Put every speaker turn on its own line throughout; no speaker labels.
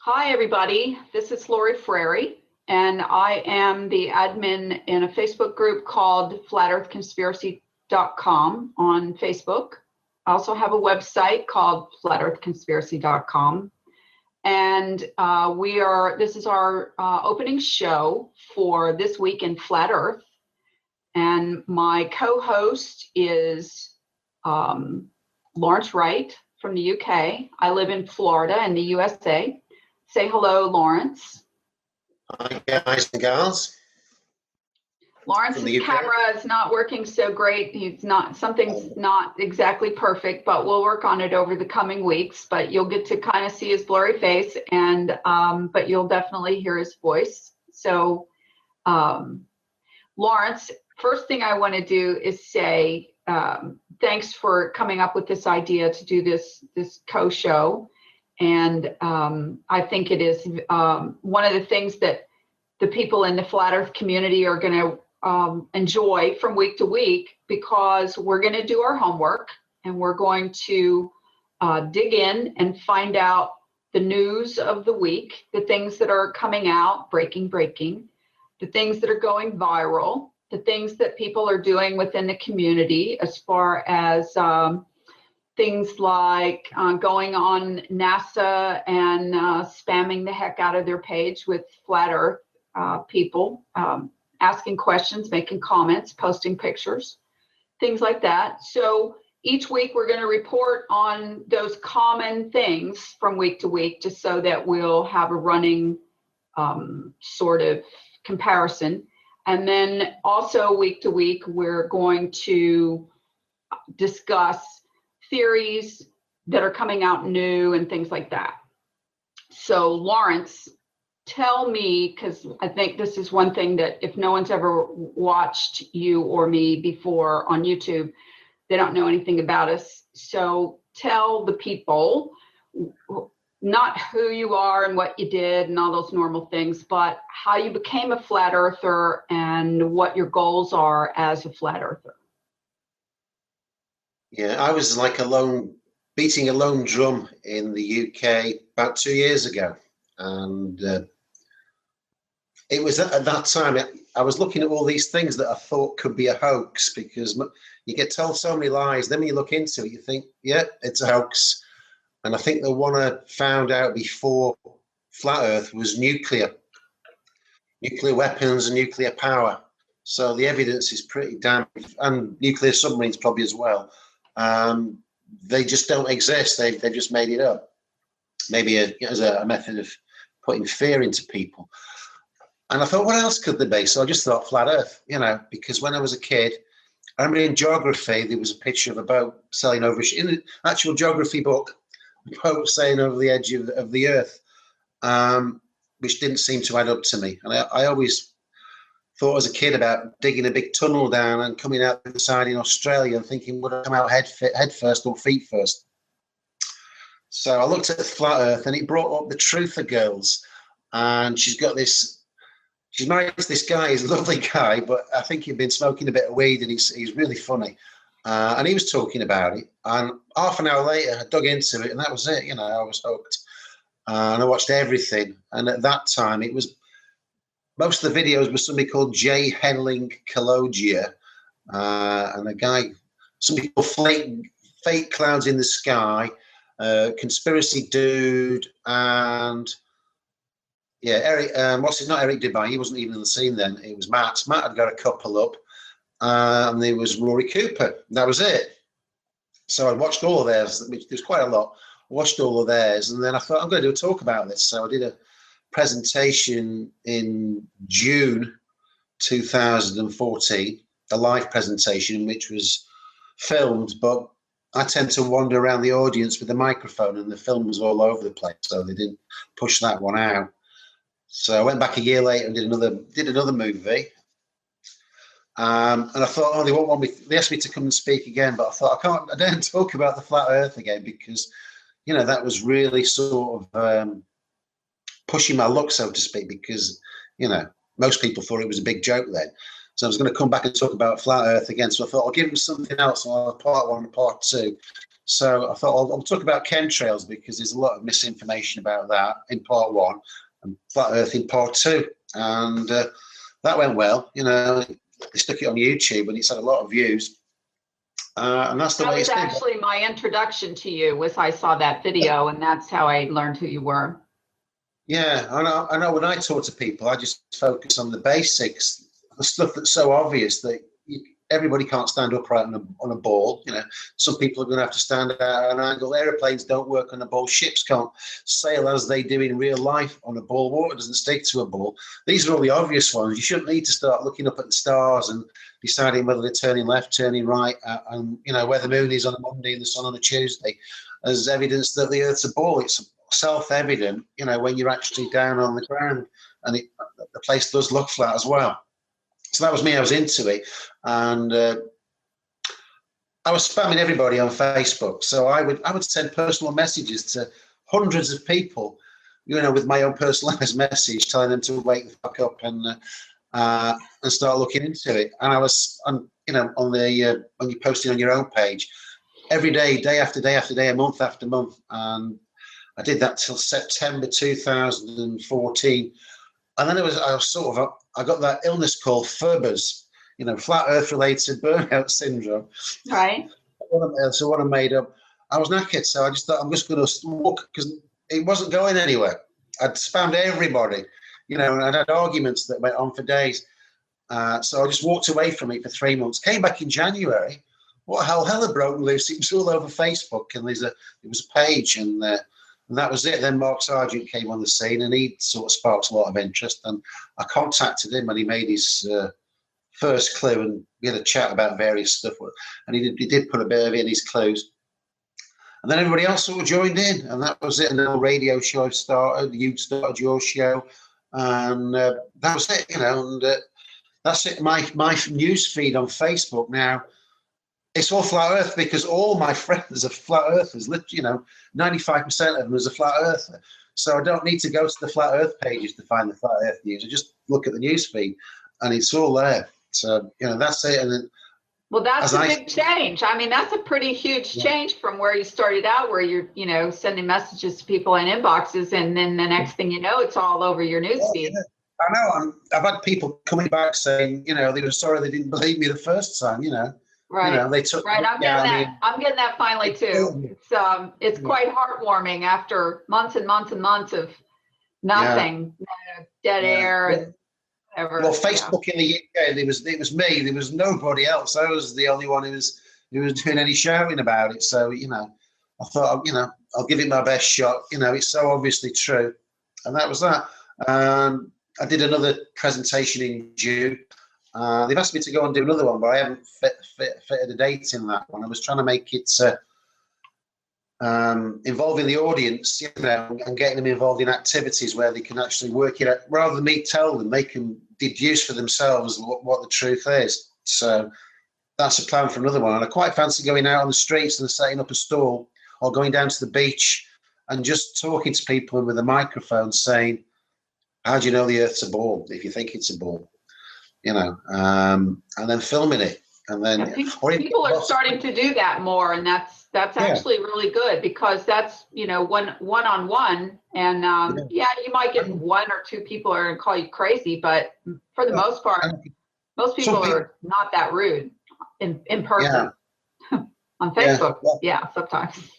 Hi, everybody. This is Lori Frary, and I am the admin in a Facebook group called flatearthconspiracy.com on Facebook. I also have a website called flatearthconspiracy.com. And this is our opening show for this week in Flat Earth. And my co-host is Lawrence Wright from the UK. I live in Florida in the USA. Say hello, Lawrence.
Hi, guys and gals.
Lawrence's camera is not working so great. Something's not exactly perfect, but we'll work on it over the coming weeks. But you'll get to kind of see his blurry face, and but you'll definitely hear his voice. So, Lawrence, first thing I want to do is say thanks for coming up with this idea to do this co-show. And I think it is one of the things that the people in the Flat Earth community are going to enjoy from week to week, because we're going to do our homework and we're going to dig in and find out the news of the week, the things that are coming out, breaking, the things that are going viral, the things that people are doing within the community as far as things like going on NASA and spamming the heck out of their page with Flat Earth people, asking questions, making comments, posting pictures, things like that. So each week we're going to report on those common things from week to week, just so that we'll have a running sort of comparison. And then also week to week, we're going to discuss theories that are coming out new and things like that. So Lawrence, tell me, because I think this is one thing that if no one's ever watched you or me before on YouTube, they don't know anything about us. So tell the people not who you are and what you did and all those normal things, but how you became a flat earther and what your goals are as a flat earther.
Yeah, I was like beating a lone drum in the UK about 2 years ago. And it was at that time, I was looking at all these things that I thought could be a hoax, because you get told so many lies. Then when you look into it, you think, yeah, it's a hoax. And I think the one I found out before Flat Earth was nuclear weapons and nuclear power. So the evidence is pretty damn, and nuclear submarines probably as well. They just don't exist. They've just made it up, maybe as a method of putting fear into people. And I thought, what else could there be? So I just thought Flat Earth, because when I was a kid, I remember in geography, there was a picture of a boat sailing over, in an actual geography book, a boat sailing over the edge of the Earth, which didn't seem to add up to me. And I always thought as a kid about digging a big tunnel down and coming out the side in Australia and thinking, would I come out head first or feet first? So I looked at Flat Earth and it brought up the Truther girls. And she's married to this guy. He's a lovely guy, but I think he'd been smoking a bit of weed, and he's really funny. And he was talking about it. And half an hour later, I dug into it, and that was it. I was hooked. And I watched everything. And at that time, most of the videos were somebody called Jay Henling Kalogia, and a guy, somebody called Fake Clouds in the Sky, Conspiracy Dude, and Eric. Not Eric Debye? He wasn't even in the scene then. It was Matt. Matt had got a couple up, and there was Rory Cooper. That was it. So I watched all of theirs. There's quite a lot. I watched all of theirs, and then I thought, I'm going to do a talk about this. So I did a presentation in June 2014, a live presentation which was filmed, but I tend to wander around the audience with the microphone, and the film was all over the place, so they didn't push that one out. So I went back a year later and did another movie, and I thought, they won't want me. They asked me to come and speak again, but I thought I don't talk about the flat Earth again, because that was really sort of pushing my luck, so to speak, because, most people thought it was a big joke then. So I was going to come back and talk about Flat Earth again. So I thought I'll give them something else, on part one and part two, So I thought I'll talk about chemtrails because there's a lot of misinformation about that in part one and flat Earth in part two. And that went well. You know, they stuck it on YouTube and it's had a lot of views. And that's the way it's been.
That was actually my introduction to you, was I saw that video, and that's how I learned who you were.
Yeah, I know when I talk to people, I just focus on the basics, the stuff that's so obvious that everybody can't stand upright on a ball. You know, some people are going to have to stand at an angle. Aeroplanes don't work on a ball. Ships can't sail as they do in real life on a ball. Water doesn't stick to a ball. These are all the obvious ones. You shouldn't need to start looking up at the stars and deciding whether they're turning left, turning right, and you know where the moon is on a Monday and the sun on a Tuesday, as evidence that the Earth's a ball. It's self-evident, you know, when you're actually down on the ground, and the place does look flat as well. So that was me. I was into it, and I was spamming everybody on Facebook. So I would send personal messages to hundreds of people, you know, with my own personalized message, telling them to wake the fuck up and start looking into it. And I was, you know, on when you're posting on your own page, every day, day after day after day, month after month, and I did that till September 2014. And then I got that illness called FERBS, you know, flat Earth related burnout syndrome.
Right.
So what I made up, I was knackered. So I just thought I'm just going to walk because it wasn't going anywhere. I'd spammed everybody, you know, and I'd had arguments that went on for days. So I just walked away from it for 3 months. Came back in January. What hell had broken loose? It was all over Facebook, and it was a page, and that was it. Then Mark Sargent came on the scene, and he sort of sparked a lot of interest. And I contacted him, and he made his first clue, and we had a chat about various stuff. And he did put a bit of it in his clues. And then everybody else sort of joined in, and that was it. And then the radio show started. You started your show, and that was it. You know, and that's it. My news feed on Facebook now. It's all flat Earth because all my friends are flat earthers. You know, 95% of them is a flat earther. So I don't need to go to the flat Earth pages to find the flat Earth news. I just look at the news feed, and it's all there. So you know, that's it. And then,
well, that's a big change. I mean, that's a pretty huge change from where you started out, where you're, you know, sending messages to people in inboxes, and then the next thing you know, it's all over your news feed.
Yeah. I know. I've had people coming back saying, you know, they were sorry they didn't believe me the first time. You know.
Right.
You know, they took,
right. I'm getting that finally too. It's quite heartwarming after months and months and months of nothing, dead air and whatever.
Well, Facebook in the UK, it was me. There was nobody else. I was the only one who was doing any shouting about it. So you know, I thought, you know, I'll give it my best shot. You know, it's so obviously true, and that was that. I did another presentation in June. They've asked me to go and do another one, but I haven't fitted a date in that one. I was trying to make it involving the audience, you know, and getting them involved in activities where they can actually work it out. Rather than me tell them, they can deduce for themselves what the truth is. So that's a plan for another one. And I quite fancy going out on the streets and setting up a stall, or going down to the beach and just talking to people with a microphone saying, how do you know the Earth's a ball if you think it's a ball? You know, and then filming it, and then
people are starting to do that more, and that's actually really good, because that's, you know, one-on-one, and you might get one or two people are gonna call you crazy, but for the most part, most people are not that rude in person. On Facebook, sometimes,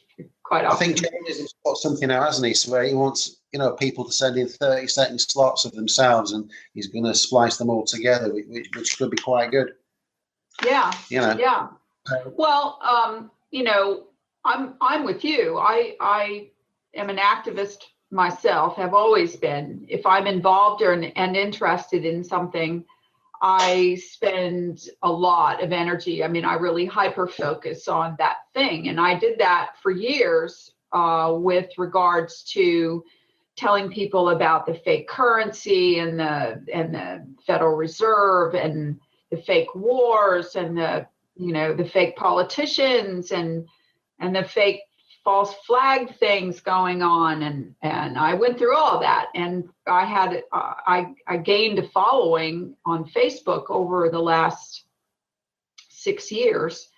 quite often.
I think James has got something out, hasn't he, where he wants, you know, people to send in 30-second slots of themselves, and he's going to splice them all together, which could be quite good.
Yeah.
You know.
Yeah. Well, you know, I'm with you. I am an activist myself. Have always been. If I'm involved and interested in something, I spend a lot of energy. I mean, I really hyper focus on that thing, and I did that for years with regards to telling people about the fake currency and the Federal Reserve and the fake wars and the fake politicians and the fake false flag things going on, and I went through all that, and I gained a following on Facebook over the last 6 years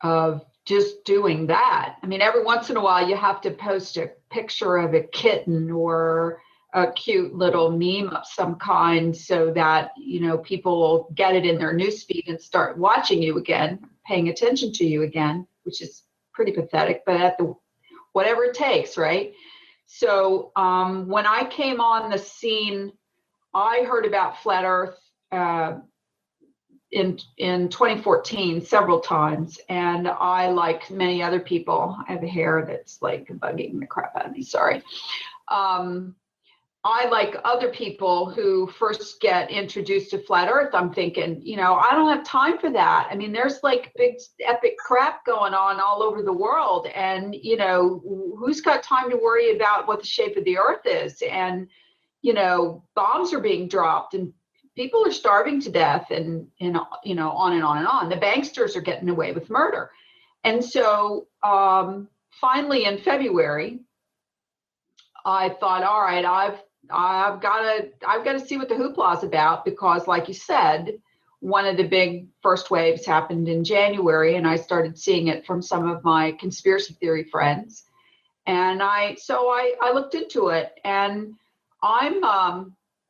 of just doing that. I mean, every once in a while you have to post a picture of a kitten or a cute little meme of some kind so that, you know, people will get it in their newsfeed and start watching you again, paying attention to you again, which is pretty pathetic, but at the whatever it takes, right? So when I came on the scene, I heard about Flat Earth in 2014 several times, and I, like many other people, I have hair that's like bugging the crap out of me, sorry. I, like other people who first get introduced to Flat Earth, I'm thinking, you know, I don't have time for that. I mean, there's like big epic crap going on all over the world, and, you know, who's got time to worry about what the shape of the Earth is? And, you know, bombs are being dropped and people are starving to death, and you know, on and on and on. The banksters are getting away with murder. And so finally in February, I thought, all right, I've got to see what the hoopla is about, because like you said, one of the big first waves happened in January, and I started seeing it from some of my conspiracy theory friends. And I looked into it, and I'm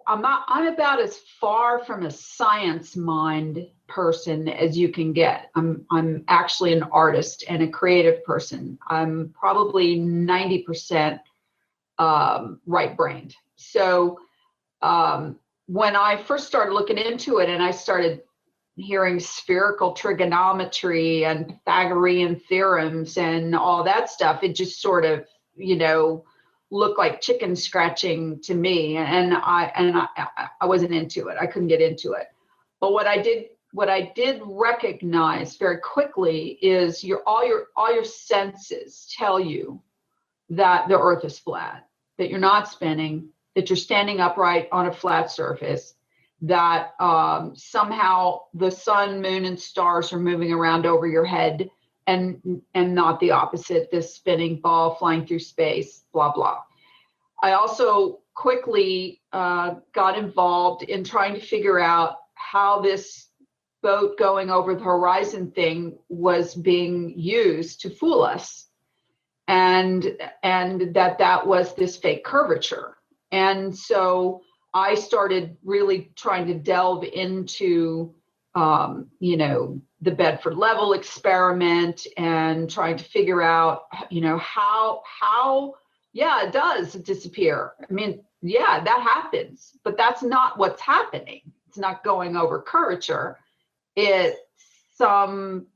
about as far from a science mind person as you can get. I'm actually an artist and a creative person. I'm probably 90% right-brained. So when I first started looking into it and I started hearing spherical trigonometry and Pythagorean theorems and all that stuff, it just sort of, you know, looked like chicken scratching to me, and I wasn't into it. I couldn't get into it. But what I did recognize very quickly is all your senses tell you that the Earth is flat, that you're not spinning, that you're standing upright on a flat surface, that somehow the sun, moon, and stars are moving around over your head, and not the opposite, this spinning ball flying through space, blah, blah. I also quickly got involved in trying to figure out how this boat going over the horizon thing was being used to fool us, and that was this fake curvature. And so I started really trying to delve into you know, the Bedford level experiment, and trying to figure out, you know, how yeah, it does disappear. I mean, yeah, that happens, but that's not what's happening. It's not going over curvature. It's some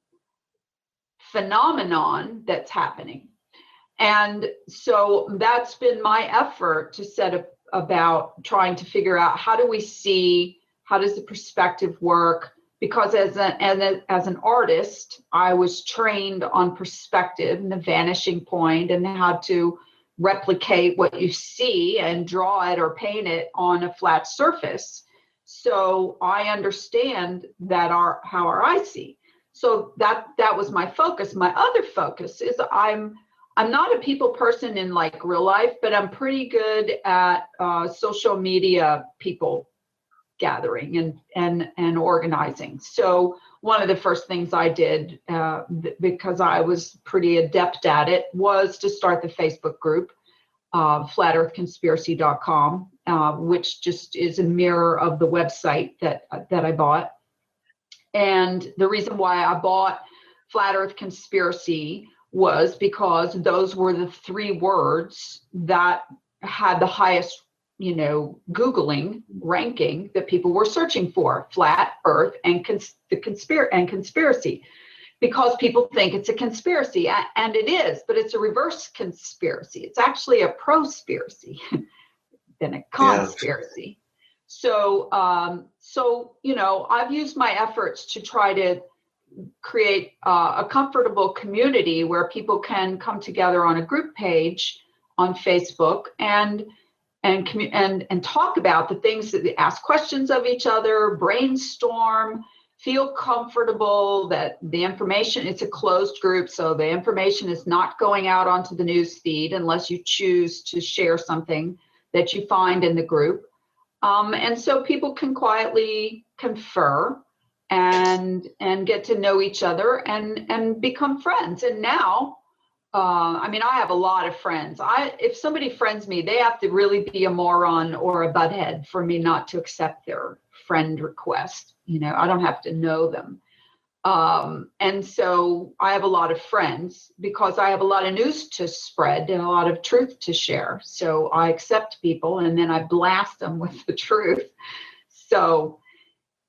phenomenon that's happening. And so that's been my effort to set up about trying to figure out, how do we see, how does the perspective work? Because as an artist, I was trained on perspective and the vanishing point, and how to replicate what you see and draw it or paint it on a flat surface. So I understand that how our eyes see. So that was my focus. My other focus is I'm not a people person in like real life, but I'm pretty good at social media people gathering and organizing. So one of the first things I did, because I was pretty adept at it, was to start the Facebook group, flatearthconspiracy.com, which just is a mirror of the website that I bought. And the reason why I bought Flat Earth Conspiracy was because those were the 3 words that had the highest, you know, Googling ranking that people were searching for: flat Earth and conspiracy, because people think it's a conspiracy, and it is, but it's a reverse conspiracy. It's actually a prospiracy than a conspiracy. Yeah. So you know, I've used my efforts to try to create a comfortable community where people can come together on a group page on Facebook and talk about the things, that they ask questions of each other, brainstorm, feel comfortable that the information, it's a closed group, so the information is not going out onto the news feed unless you choose to share something that you find in the group. And so people can quietly confer and get to know each other and become friends. And now, I mean, I have a lot of friends. If somebody friends me, they have to really be a moron or a butthead for me not to accept their friend request. You know, I don't have to know them. And so I have a lot of friends because I have a lot of news to spread and a lot of truth to share. So I accept people and then I blast them with the truth. So,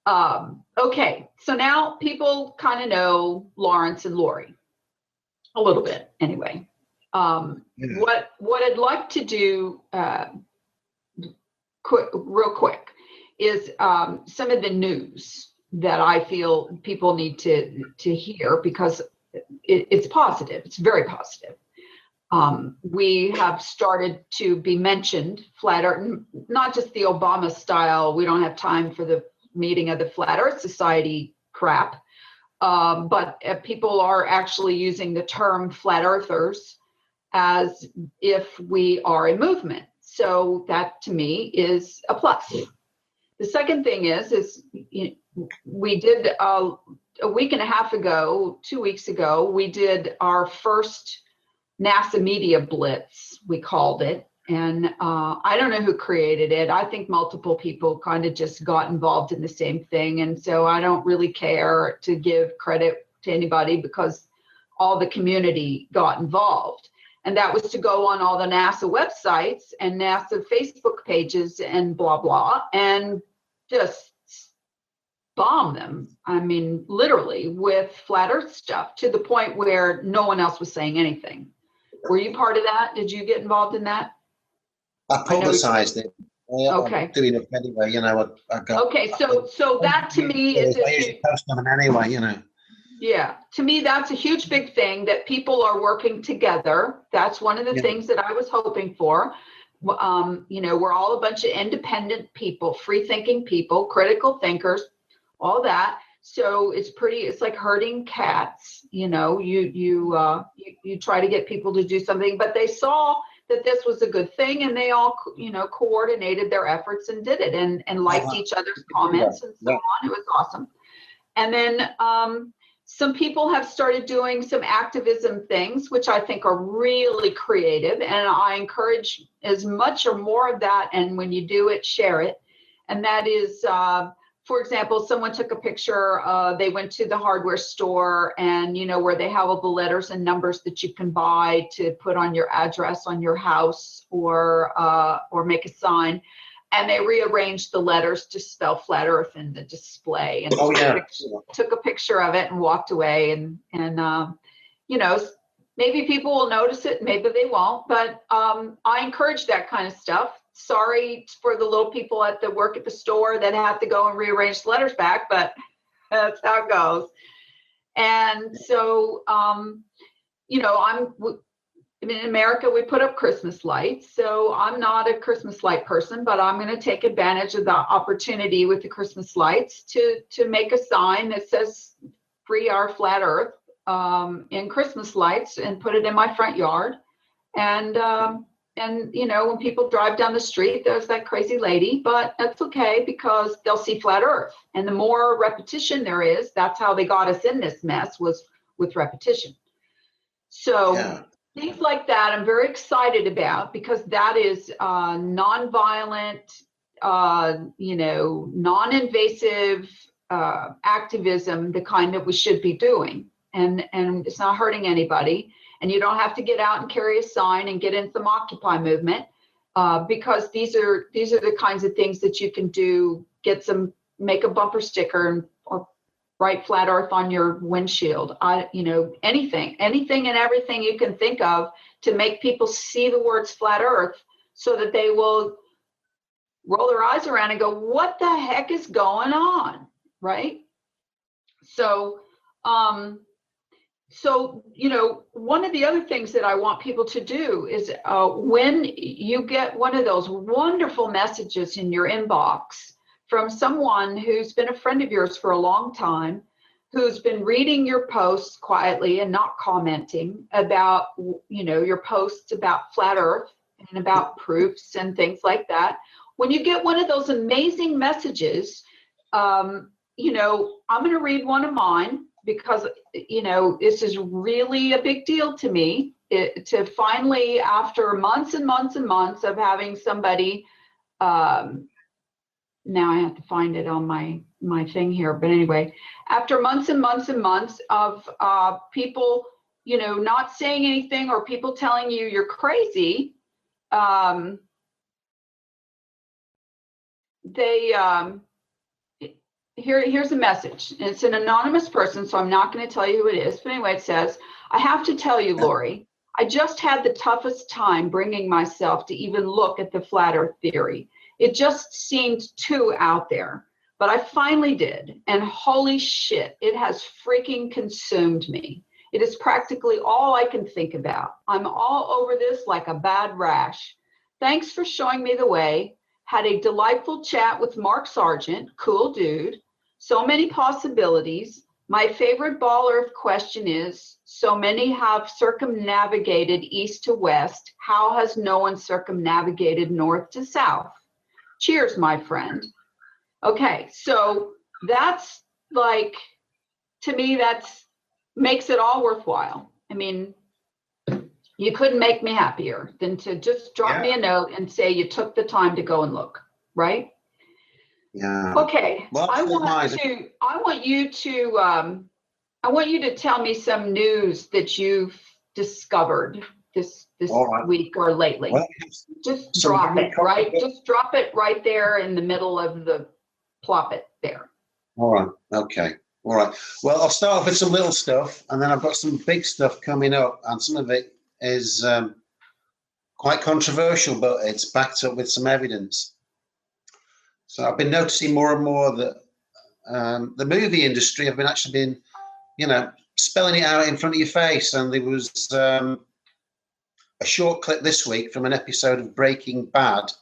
okay. So now people kind of know Lawrence and Lori a little bit anyway. What I'd like to do real quick is some of the news that I feel people need to hear because it's positive. It's very positive. We have started to be mentioned, Flat Earth, not just the Obama style, we don't have time for the meeting of the Flat Earth Society crap, but people are actually using the term Flat Earthers as if we are a movement. So that to me is a plus. The second thing is we did a week and a half ago, 2 weeks ago, we did our first NASA Media Blitz, we called it. And I don't know who created it. I think multiple people kind of just got involved in the same thing. And so I don't really care to give credit to anybody because all the community got involved. And that was to go on all the NASA websites and NASA Facebook pages and blah, blah, and just bomb them. I mean, literally with Flat Earth stuff to the point where no one else was saying anything. Were you part of that? Did you get involved in that?
I publicized it.
Okay.
I'm doing it anyway, you know. I got.
Okay, so that to me is
I usually post on them anyway, you know.
Yeah, to me that's a huge big thing that people are working together. That's one of the things that I was hoping for. You know, we're all a bunch of independent people, free thinking people, critical thinkers, all that. So it's like herding cats. You know, you try to get people to do something, but they saw that this was a good thing and they all, you know, coordinated their efforts and did it and liked each other's comments and so on. It was awesome. And then some people have started doing some activism things, which I think are really creative. And I encourage as much or more of that. And when you do it, share it. And that is, for example, someone took a picture, they went to the hardware store and, you know, where they have all the letters and numbers that you can buy to put on your address on your house or make a sign. And they rearranged the letters to spell Flat Earth in the display and took a picture of it and walked away. And you know, maybe people will notice it, maybe they won't, but I encourage that kind of stuff. Sorry for the little people at the work at the store that have to go and rearrange the letters back, but that's how it goes. And so, you know, in America, we put up Christmas lights. So I'm not a Christmas light person, but I'm going to take advantage of the opportunity with the Christmas lights to make a sign that says Free Our Flat Earth in Christmas lights and put it in my front yard. And you know, when people drive down the street, there's that crazy lady, but that's okay because they'll see Flat Earth. And the more repetition there is, that's how they got us in this mess, was with repetition. So things like that I'm very excited about because that is nonviolent, you know, non-invasive activism, the kind that we should be doing. And it's not hurting anybody. And you don't have to get out and carry a sign and get in some Occupy movement because these are the kinds of things that you can do. Make a bumper sticker or write Flat Earth on your windshield. You know, anything and everything you can think of to make people see the words Flat Earth so that they will roll their eyes around and go, what the heck is going on, right? So, you know, one of the other things that I want people to do is when you get one of those wonderful messages in your inbox from someone who's been a friend of yours for a long time, who's been reading your posts quietly and not commenting about, you know, your posts about Flat Earth and about proofs and things like that. When you get one of those amazing messages, I'm going to read one of mine because, this is really a big deal to me, to finally, after months and months and months of having somebody, now I have to find it on my thing here. But anyway, after months and months and months of people, not saying anything, or people telling you you're crazy, here's a message. And it's an anonymous person, so I'm not going to tell you who it is. But anyway, it says, I have to tell you, Lori, I just had the toughest time bringing myself to even look at the flat earth theory. It just seemed too out there, but I finally did. And holy shit, it has freaking consumed me. It is practically all I can think about. I'm all over this like a bad rash. Thanks for showing me the way. Had a delightful chat with Mark Sargent, cool dude. So many possibilities. My favorite ball earth question is, so many have circumnavigated east to west. How has no one circumnavigated north to south? Cheers, my friend. Okay, so that's like, to me, that's makes it all worthwhile. I mean, you couldn't make me happier than to just drop me a note and say you took the time to go and look, right?
Yeah.
Okay.
Well,
I want you to tell me some news that you've discovered this week or lately.
Well,
just drop it, right? Just drop it right there in the middle of plop it there.
All right. Okay. All right. Well, I'll start off with some little stuff, and then I've got some big stuff coming up, and some of it is quite controversial, but it's backed up with some evidence. So I've been noticing more and more that the movie industry have actually been, spelling it out in front of your face. And there was a short clip this week from an episode of Breaking Bad,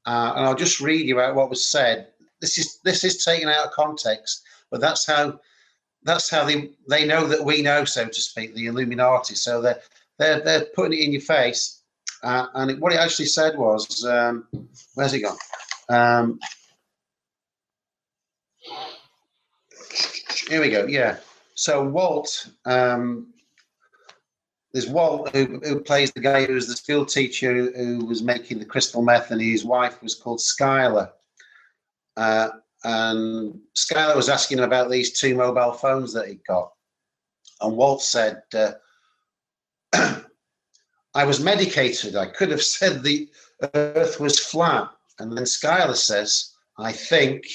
and I'll just read you out what was said. This is taken out of context, but that's how they know that we know, so to speak, the Illuminati. So they're putting it in your face, and what it actually said was, where's it gone? Here we go. Yeah. So Walt, there's Walt who plays the guy who's the school teacher who was making the crystal meth, and his wife was called Skylar. And Skylar was asking about these 2 mobile phones that he got. And Walt said, I was medicated. I could have said the earth was flat. And then Skylar says, I think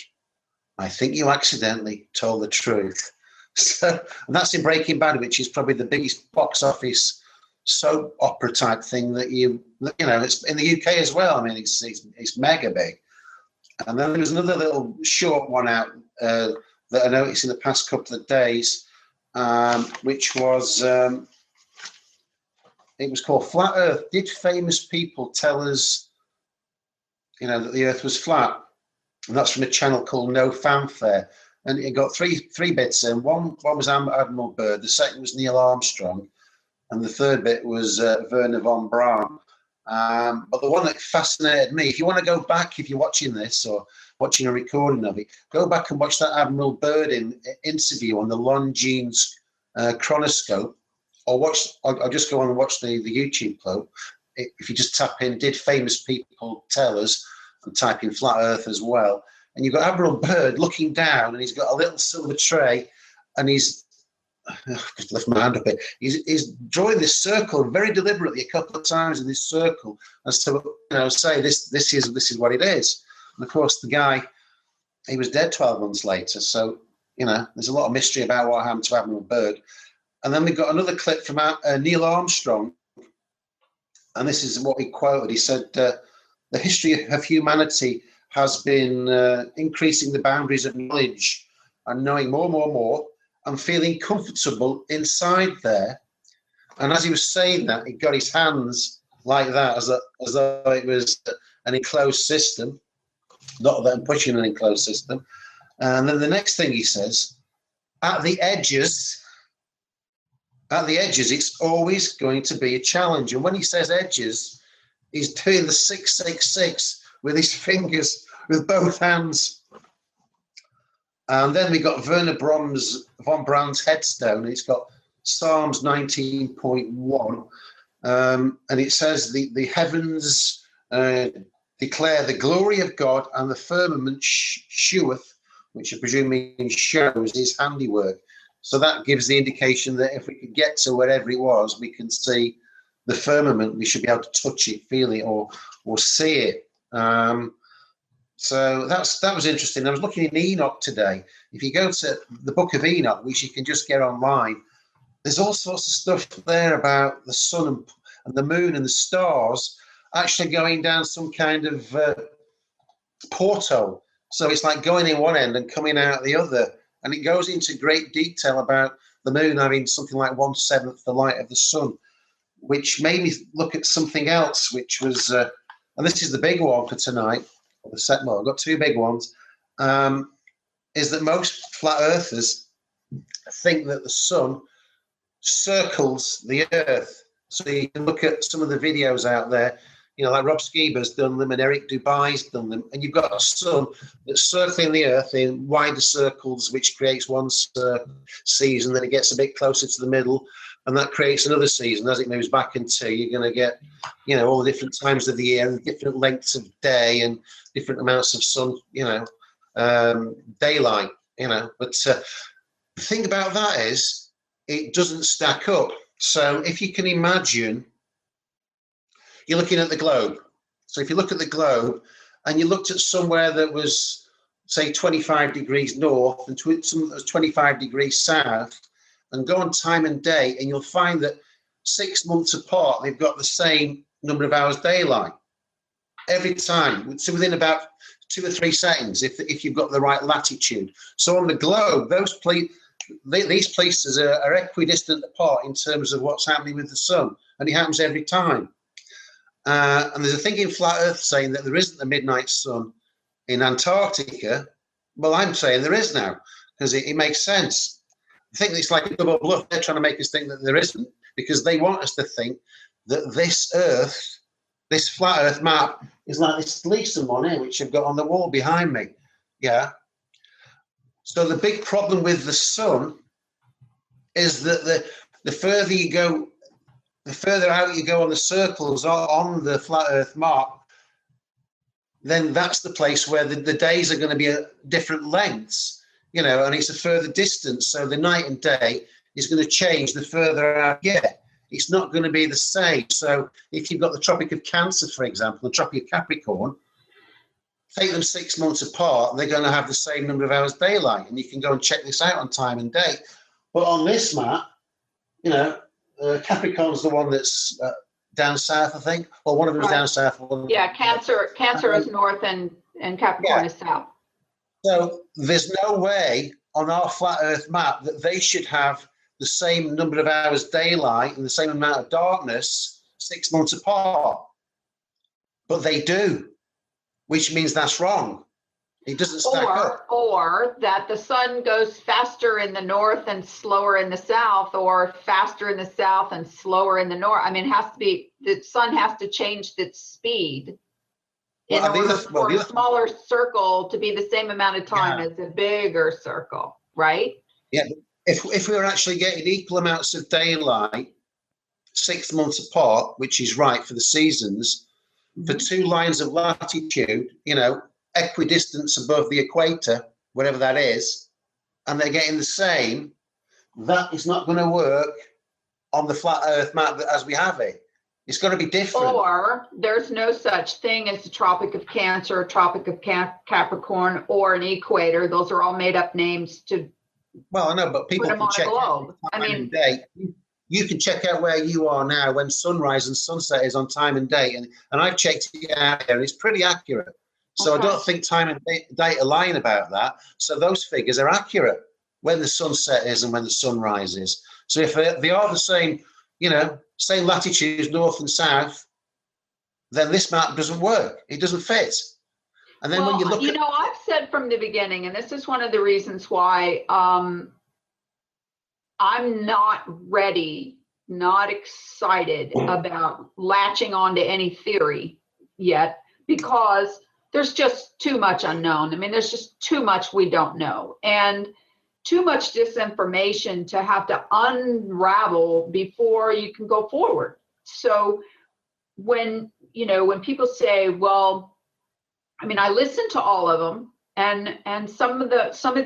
you accidentally told the truth. So, and that's in Breaking Bad, which is probably the biggest box office soap opera type thing that it's in the UK as well. I mean, it's mega big. And then there was another little short one out that I noticed in the past couple of days, which was, it was called Flat Earth. Did famous people tell us, that the earth was flat? And that's from a channel called No Fanfare. And it got three bits in. One was Admiral Byrd, the second was Neil Armstrong, and the third bit was Werner von Braun. But the one that fascinated me, if you want to go back, if you're watching this or watching a recording of it, go back and watch that Admiral Byrd interview on the Longines chronoscope, or just go on and watch the YouTube clip. If you just tap in, did famous people tell us, and type in flat earth as well, and you've got Admiral Byrd looking down, and he's got a little silver tray, and he's just lift my hand up here. He's drawing this circle very deliberately a couple of times in this circle as to say this is what it is. And of course, the guy, he was dead 12 months later. So there's a lot of mystery about what happened to Admiral Byrd. And then we've got another clip from Neil Armstrong, and this is what he quoted. He said, "The history of humanity has been increasing the boundaries of knowledge and knowing more. And feeling comfortable inside there." And as he was saying that, he got his hands like that, as though it was an enclosed system. Not that I'm pushing an enclosed system. And then the next thing he says, at the edges, it's always going to be a challenge. And when he says edges, he's doing the 666 with his fingers, with both hands. And then we got Werner von Braun's headstone. It's got Psalms 19.1. And it says, the heavens declare the glory of God, and the firmament sheweth, which I presume means shows, his handiwork. So that gives the indication that if we could get to wherever it was, we can see the firmament. We should be able to touch it, feel it, or see it. So that was interesting. I was looking in Enoch today. If you go to the book of Enoch, which you can just get online, there's all sorts of stuff there about the sun and the moon and the stars actually going down some kind of portal. So it's like going in one end and coming out the other. And it goes into great detail about the moon having something like 1/7 the light of the sun, which made me look at something else, which was, and this is the big one for tonight. Well, I've got two big ones. Is that most flat earthers think that the sun circles the earth. So you can look at some of the videos out there, like Rob Skiba's done them and Eric Dubai's done them, and you've got a sun that's circling the earth in wider circles, which creates one season, then it gets a bit closer to the middle, and that creates another season. As it moves back into, you're going to get, all the different times of the year and different lengths of day and different amounts of sun, daylight, But the thing about that is it doesn't stack up. So if you can imagine, you're looking at the globe. So if you look at the globe and you looked at somewhere that was, say, 25 degrees north and some that was 25 degrees south, and go on time and day, and you'll find that 6 months apart, they've got the same number of hours daylight every time. So within about 2 or 3 seconds, if you've got the right latitude. So on the globe, these places are equidistant apart in terms of what's happening with the sun, and it happens every time. And there's a thing in Flat Earth saying that there isn't a midnight sun in Antarctica. Well, I'm saying there is now, because it makes sense. I think it's like a double bluff. They're trying to make us think that there isn't, because they want us to think that this Earth, this Flat Earth map, is like this Gleason one here, which I've got on the wall behind me. Yeah. So the big problem with the sun is that the further you go, the further out you go on the circles on the Flat Earth map, then that's the place where the days are going to be at different lengths, and it's a further distance. So the night and day is going to change the further out you get. It's not going to be the same. So if you've got the Tropic of Cancer, for example, the Tropic of Capricorn, take them 6 months apart, they're going to have the same number of hours daylight. And you can go and check this out on time and date. But on this map, Capricorn's the one that's down south, I think. Well, one of them's down south.
Yeah, Cancer is north and Capricorn is south.
So there's no way on our Flat Earth map that they should have the same number of hours daylight and the same amount of darkness 6 months apart. But they do, which means that's wrong. It doesn't stack up.
Or that the sun goes faster in the north and slower in the south, or faster in the south and slower in the north. I mean, it has to be, the sun has to change its speed in order for a smaller circle to be the same amount of time as a bigger circle, right?
Yeah. If we were actually getting equal amounts of daylight 6 months apart, which is right for the seasons, for 2 lines of latitude, equidistance above the equator, whatever that is, and they're getting the same, that is not going to work on the Flat Earth map as we have it. It's going to be different.
Or there's no such thing as the Tropic of Cancer, Tropic of Capricorn, or an equator. Those are all made up names to
Well, I know, but people can check out time and date. You can check out where you are now when sunrise and sunset is on time and date, and I've checked it out here, and it's pretty accurate. So I don't think time and date are lying about that. So those figures are accurate when the sunset is and when the sun rises. So if they are the same, same latitudes, north and south, then this map doesn't work. It doesn't fit. And then when you look
I've said from the beginning, and this is one of the reasons why I'm not ready, not excited about latching onto any theory yet, because there's just too much unknown. I mean, there's just too much we don't know, and too much disinformation to have to unravel before you can go forward. So when people say, well, I mean, I listen to all of them, and some of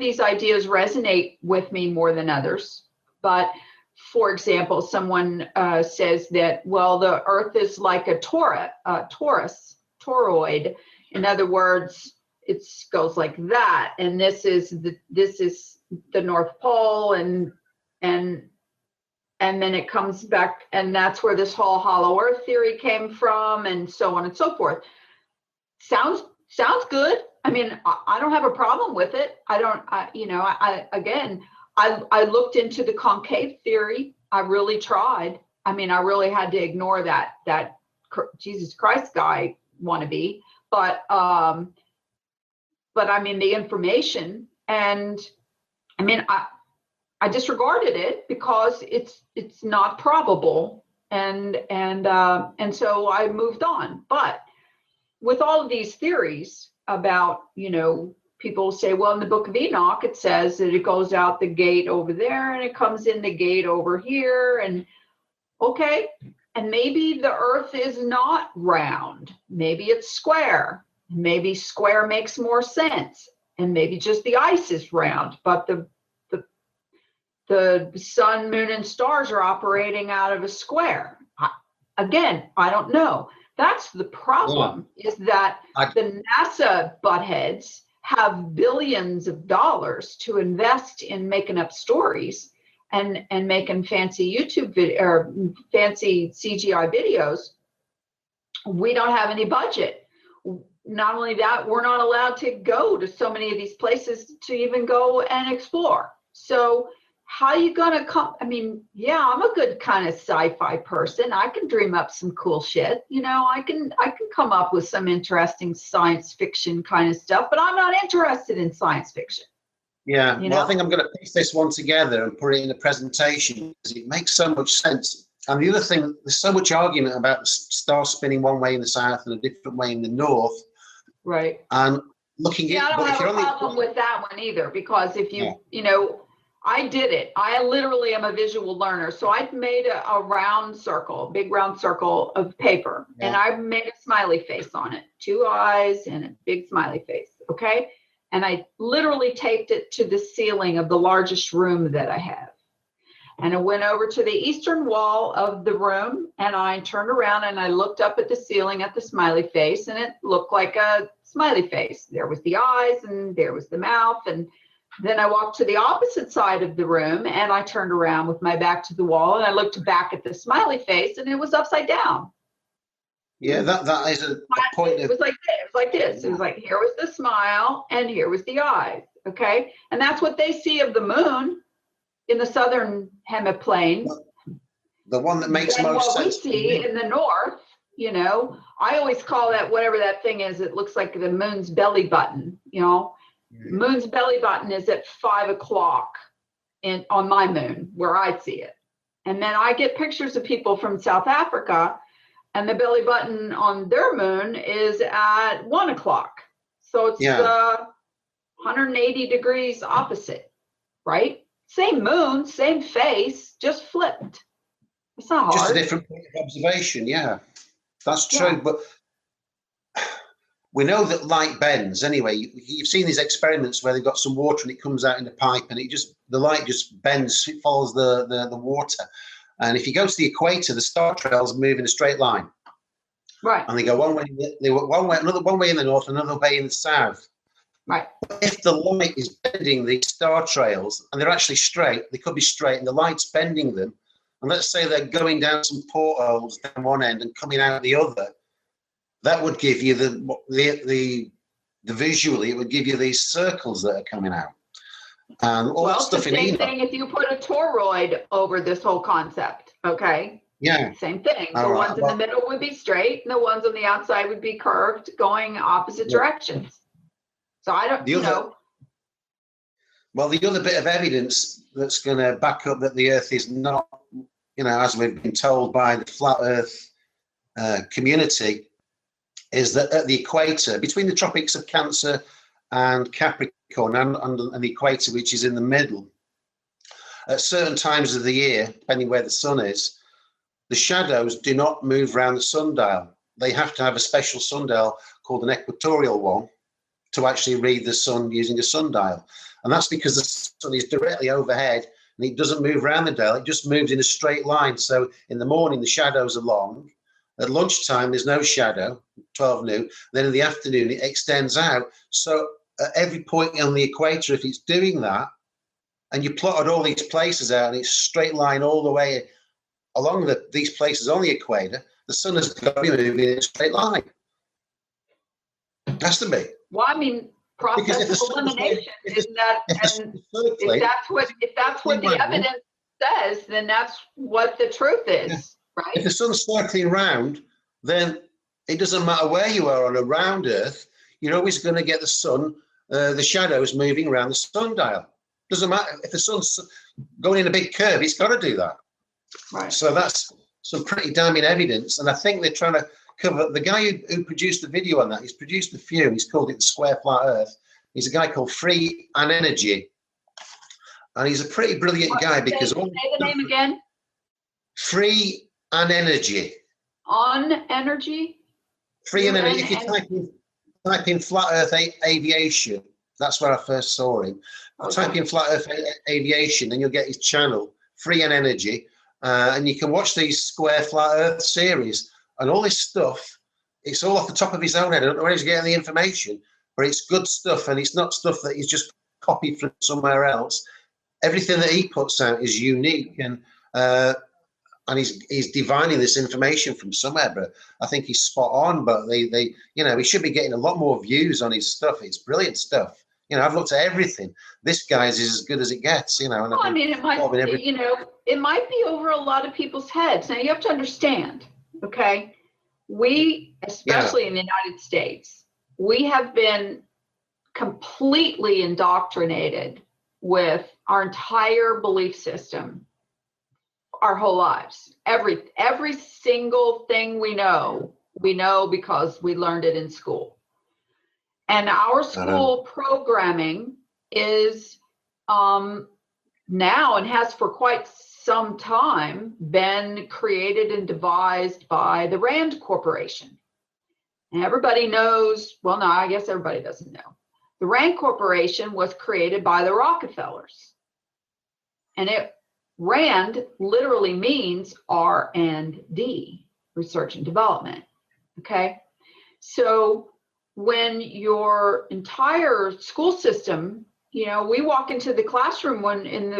these ideas resonate with me more than others. But for example, someone says that, well, the Earth is like a toroid. In other words, it goes like that, and this is the North Pole, and then it comes back, and that's where this whole hollow Earth theory came from, and so on and so forth. Sounds good. I mean, I don't have a problem with it. I looked into the concave theory. I really tried. I mean, I really had to ignore that Jesus Christ guy wannabe. But I mean, the information, and I mean, I disregarded it because it's not probable, and so I moved on. But with all of these theories about, people say, well, in the Book of Enoch, it says that it goes out the gate over there and it comes in the gate over here. And okay, and maybe the Earth is not round. Maybe it's square. Maybe square makes more sense. And maybe just the ice is round, but the sun, moon, and stars are operating out of a square. Again, I don't know. That's the problem, is that the NASA buttheads have billions of dollars to invest in making up stories and making fancy YouTube or fancy CGI videos. We don't have any budget. Not only that, we're not allowed to go to so many of these places to even go and explore. So how are you gonna come? I mean, yeah, I'm a good kind of sci-fi person. I can dream up some cool shit. I can come up with some interesting science fiction kind of stuff, but I'm not interested in science fiction.
Yeah, well, I think I'm going to piece this one together and put it in a presentation because it makes so much sense. And the other thing, there's so much argument about the star spinning one way in the south and a different way in the north.
Right.
And looking at,
I don't have a problem with that one either, because if you, I did it. I literally am a visual learner. So I made a round circle, a big round circle of paper, and I made a smiley face on it, 2 eyes and a big smiley face. Okay. And I literally taped it to the ceiling of the largest room that I have. And I went over to the eastern wall of the room, and I turned around and I looked up at the ceiling at the smiley face, and it looked like a smiley face. There was the eyes and there was the mouth. And then I walked to the opposite side of the room, and I turned around with my back to the wall, and I looked back at the smiley face, and it was upside down.
Yeah, that is a point.
It was like this. It was like this. It was like, here was the smile and here was the eyes. Okay. And that's what they see of the moon in the southern hemiplane.
The one that makes most sense.
What we see in the north, I always call that, whatever that thing is, it looks like the moon's belly button. Moon's belly button is at 5 o'clock on my moon, where I see it. And then I get pictures of people from South Africa, and the belly button on their moon is at 1 o'clock. So it's 180 degrees opposite, right? Same moon, same face, just flipped. It's not hard.
Just a different point of observation, yeah. That's true. Yeah. But we know that light bends anyway. You've seen these experiments where they've got some water and it comes out in a pipe, and the light just bends, it follows the water. And if you go to the equator, the star trails move in a straight line.
Right.
And they go one way in the north, another way in the south.
Right.
But if the light is bending these star trails, and they're actually straight, they could be straight, and the light's bending them, and let's say they're going down some portholes down one end and coming out the other, that would give you the visually, it would give you these circles that are coming out. And all that stuff in Enoch.
Same thing if you put a toroid over this whole concept, okay?
Yeah.
Same thing. The ones in the middle would be straight, and the ones on the outside would be curved, going opposite directions. So I don't,
Well, the other bit of evidence that's going to back up that the Earth is not, as we've been told by the flat Earth community, is that at the equator, between the tropics of Cancer and Capricorn and the equator, which is in the middle, at certain times of the year, depending where the sun is, the shadows do not move around the sundial. They have to have a special sundial called an equatorial one to actually read the sun using a sundial. And that's because the sun is directly overhead and it doesn't move around the dial, it just moves in a straight line. So in the morning, the shadows are long. At lunchtime, there's no shadow, 12 noon. Then in the afternoon, it extends out. So at every point on the equator, if it's doing that, and you plotted all these places out and it's straight line all the way along these places on the equator, the sun has got to be moving in a straight line. It has to be.
Well, I mean, process of elimination, isn't that? And if that's what the evidence says, then that's what the truth is, right?
If the sun's circling round, then it doesn't matter where you are on a round Earth. You're always going to get the sun, the shadows moving around the sundial. Doesn't matter if the sun's going in a big curve; it's got to do that.
Right.
So that's some pretty damning evidence, and I think they're trying to cover. The guy who produced the video on that, he's produced a few. He's called it the Square Flat Earth. He's a guy called Free and Energy, and he's a pretty brilliant guy because
say the name again.
Free and Energy.
On energy.
Free and Energy. If you type in Flat Earth Aviation, that's where I first saw him. Okay. Type in Flat Earth Aviation, and you'll get his channel, Free and Energy, and you can watch these Square Flat Earth series and all this stuff. It's all off the top of his own head. I don't know where he's getting the information, but it's good stuff, and it's not stuff that he's just copied from somewhere else. Everything that he puts out is unique, and he's divining this information from somewhere. But I think he's spot on. But they he should be getting a lot more views on his stuff. It's brilliant stuff. I've looked at everything. This guy's is as good as it gets. And
well, I mean, it might be over a lot of people's heads. Now you have to understand, okay? We, especially in the United States, we have been completely indoctrinated with our entire belief system our whole lives. Every single thing we know because we learned it in school. And our school programming is now and has for quite some time been created and devised by the Rand Corporation. And everybody knows, well, no, I guess everybody doesn't know. The Rand Corporation was created by the Rockefellers. And Rand literally means R&D, research and development. Okay? So when your entire school system, we walk into the classroom in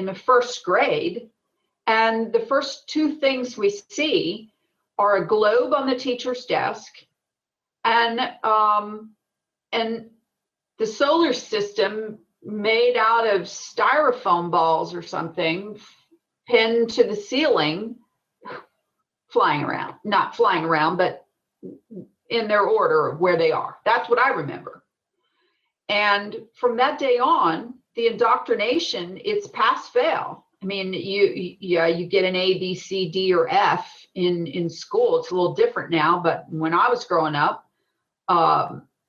the first grade, and the first two things we see are a globe on the teacher's desk and the solar system made out of styrofoam balls or something pinned to the ceiling, not flying around, but in their order of where they are. That's what I remember. And from that day on, the indoctrination, it's pass fail. I mean, you get an A, B, C, D, or F in school. It's a little different now, but when I was growing up,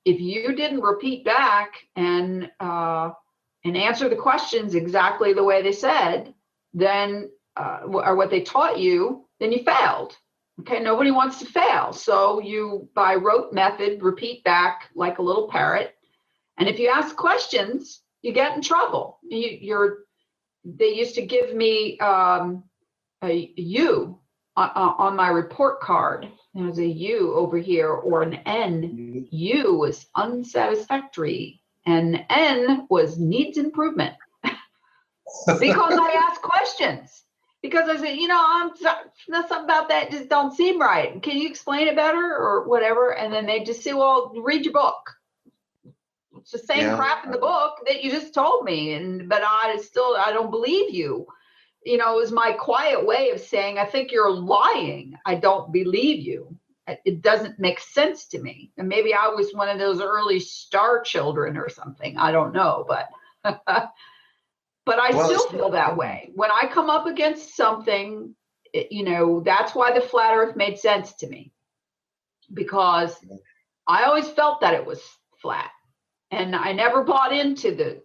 if you didn't repeat back and answer the questions exactly the way they said, then or what they taught you, then you failed. Okay, nobody wants to fail. So you, by rote method, repeat back like a little parrot. And if you ask questions, you get in trouble. They used to give me a U on my report card. There was a U over here, or an N. U was unsatisfactory, and N was needs improvement. Because I asked questions. Because I said, something about that just don't seem right. Can you explain it better or whatever? And then they just say, well, read your book. It's the same crap in the book that you just told me. But I don't believe you. It was my quiet way of saying, I think you're lying. I don't believe you. It doesn't make sense to me. And maybe I was one of those early star children or something. I don't know, but but I still feel that way. When I come up against something, that's why the flat earth made sense to me. because I always felt that it was flat, and I never bought into the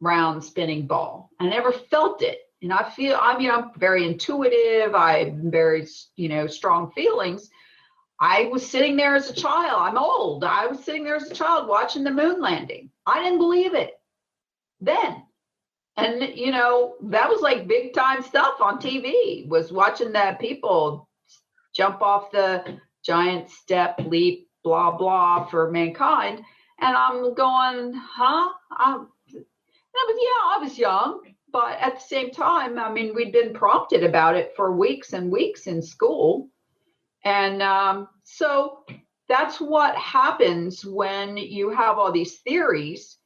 round spinning ball. I never felt it. And I'm very intuitive. I'm very, strong feelings. I was sitting there as a child. I'm old. I was sitting there as a child watching the moon landing. I didn't believe it then. And, that was like big time stuff on TV, was watching that people jump off the giant step, leap, blah, blah for mankind. And I'm going, huh? I was young, but at the same time, we'd been prompted about it for weeks and weeks in school. And so that's what happens when you have all these theories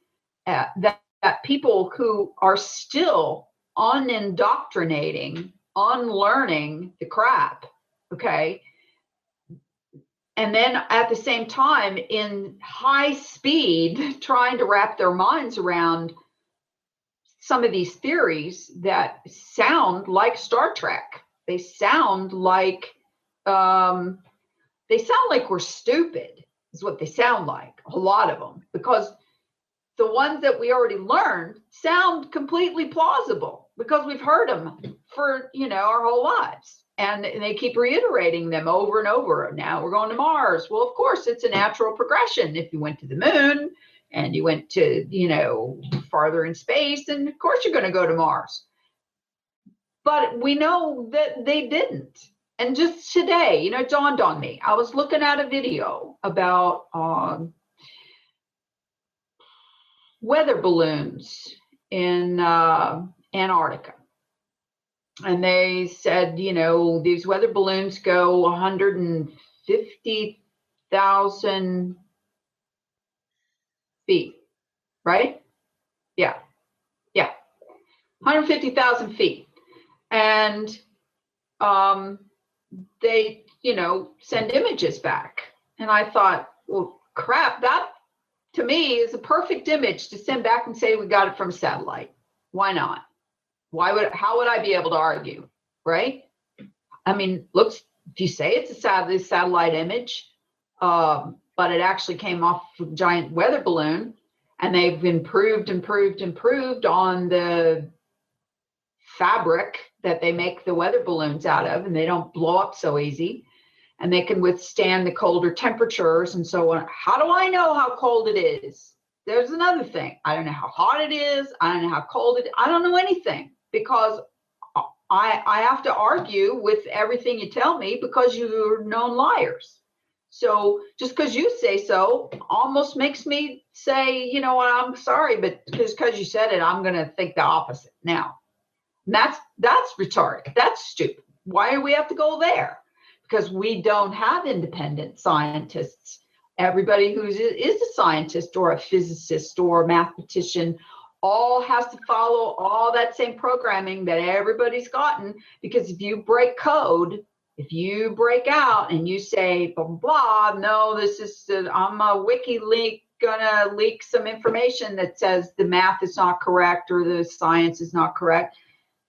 that people who are still unindoctrinating, unlearning the crap, okay? And then at the same time, in high speed, trying to wrap their minds around some of these theories that sound like Star Trek. They sound like we're stupid, is what they sound like, a lot of them, because the ones that we already learned sound completely plausible because we've heard them for, our whole lives. And they keep reiterating them over and over. Now we're going to Mars. Well, of course, it's a natural progression. If you went to the moon and you went to, farther in space, then of course you're going to go to Mars. But we know that they didn't. And just today, it dawned on me. I was looking at a video about weather balloons in Antarctica. And they said, these weather balloons go 150,000 feet, right? Yeah. 150,000 feet. And they, send images back. And I thought, well, crap, that to me is a perfect image to send back and say we got it from a satellite. Why not? How would I be able to argue, right? If you say it's a satellite image, but it actually came off a giant weather balloon, and they've improved on the fabric that they make the weather balloons out of, and they don't blow up so easy, and they can withstand the colder temperatures and so on. How do I know how cold it is? There's another thing. I don't know how hot it is. I don't know how cold it is. I don't know anything, because I have to argue with everything you tell me, because you're known liars. So just because you say so almost makes me say, you know what, I'm sorry, but just because you said it, I'm going to think the opposite now. And that's retarded. That's stupid. Why do we have to go there? Because we don't have independent scientists. Everybody who is a scientist or a physicist or a mathematician all has to follow all that same programming that everybody's gotten. Because if you break code, if you break out and you say, blah, blah, no, I'm a WikiLeaks gonna leak some information that says the math is not correct or the science is not correct,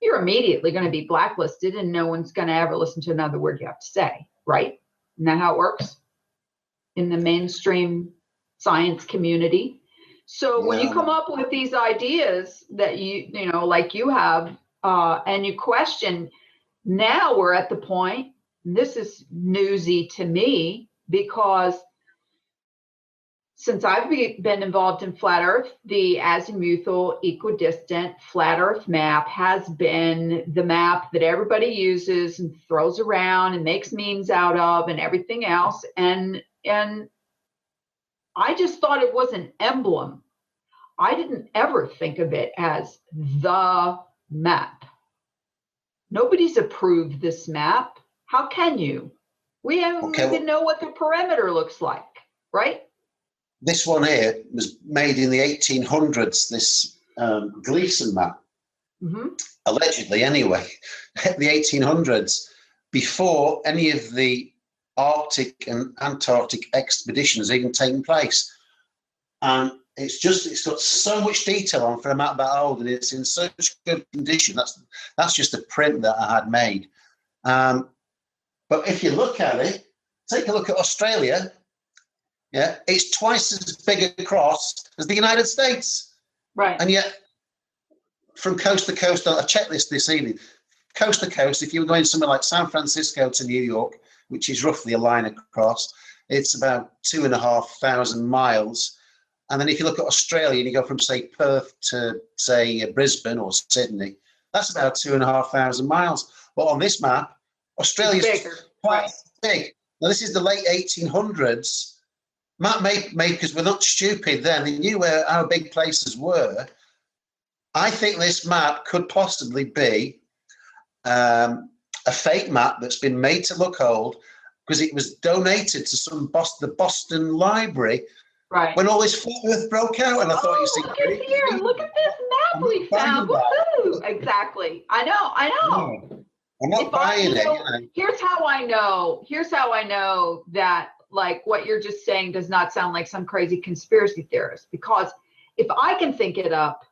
you're immediately going to be blacklisted, and no one's going to ever listen to another word you have to say, right? Isn't that how it works in the mainstream science community? So when you come up with these ideas that like you have, and you question, now we're at the point, this is newsy to me, because since I've been involved in Flat Earth, the azimuthal equidistant Flat Earth map has been the map that everybody uses and throws around and makes memes out of and everything else. And I just thought it was an emblem. I didn't ever think of it as the map. Nobody's approved this map. How can you? We don't even know what the perimeter looks like, right?
This one here was made in the 1800s, this Gleason map, allegedly anyway, the 1800s, before any of the Arctic and Antarctic expeditions even taken place. And it's got so much detail on for a map that old, and it's in such good condition. That's just a print that I had made. But if you look at it, take a look at Australia. Yeah, it's twice as big across as the United States.
Right.
And yet, from coast to coast, I checked this evening, coast to coast, if you were going somewhere like San Francisco to New York, which is roughly a line across, it's about 2,500 miles. And then if you look at Australia and you go from, say, Perth to, say, Brisbane or Sydney, that's about 2,500 miles. But on this map, Australia's quite big. Now, this is the late 1800s. Map makers were not stupid then. They knew where our big places were. I think this map could possibly be a fake map that's been made to look old because it was donated to the Boston Library when all this flat Earth broke out. And I thought, you see,
look at this map we found. Woohoo! Exactly. I know.
Yeah. I'm not buying it.
Here's how I know. That, like, what you're just saying does not sound like some crazy conspiracy theorist, because if I can think it up,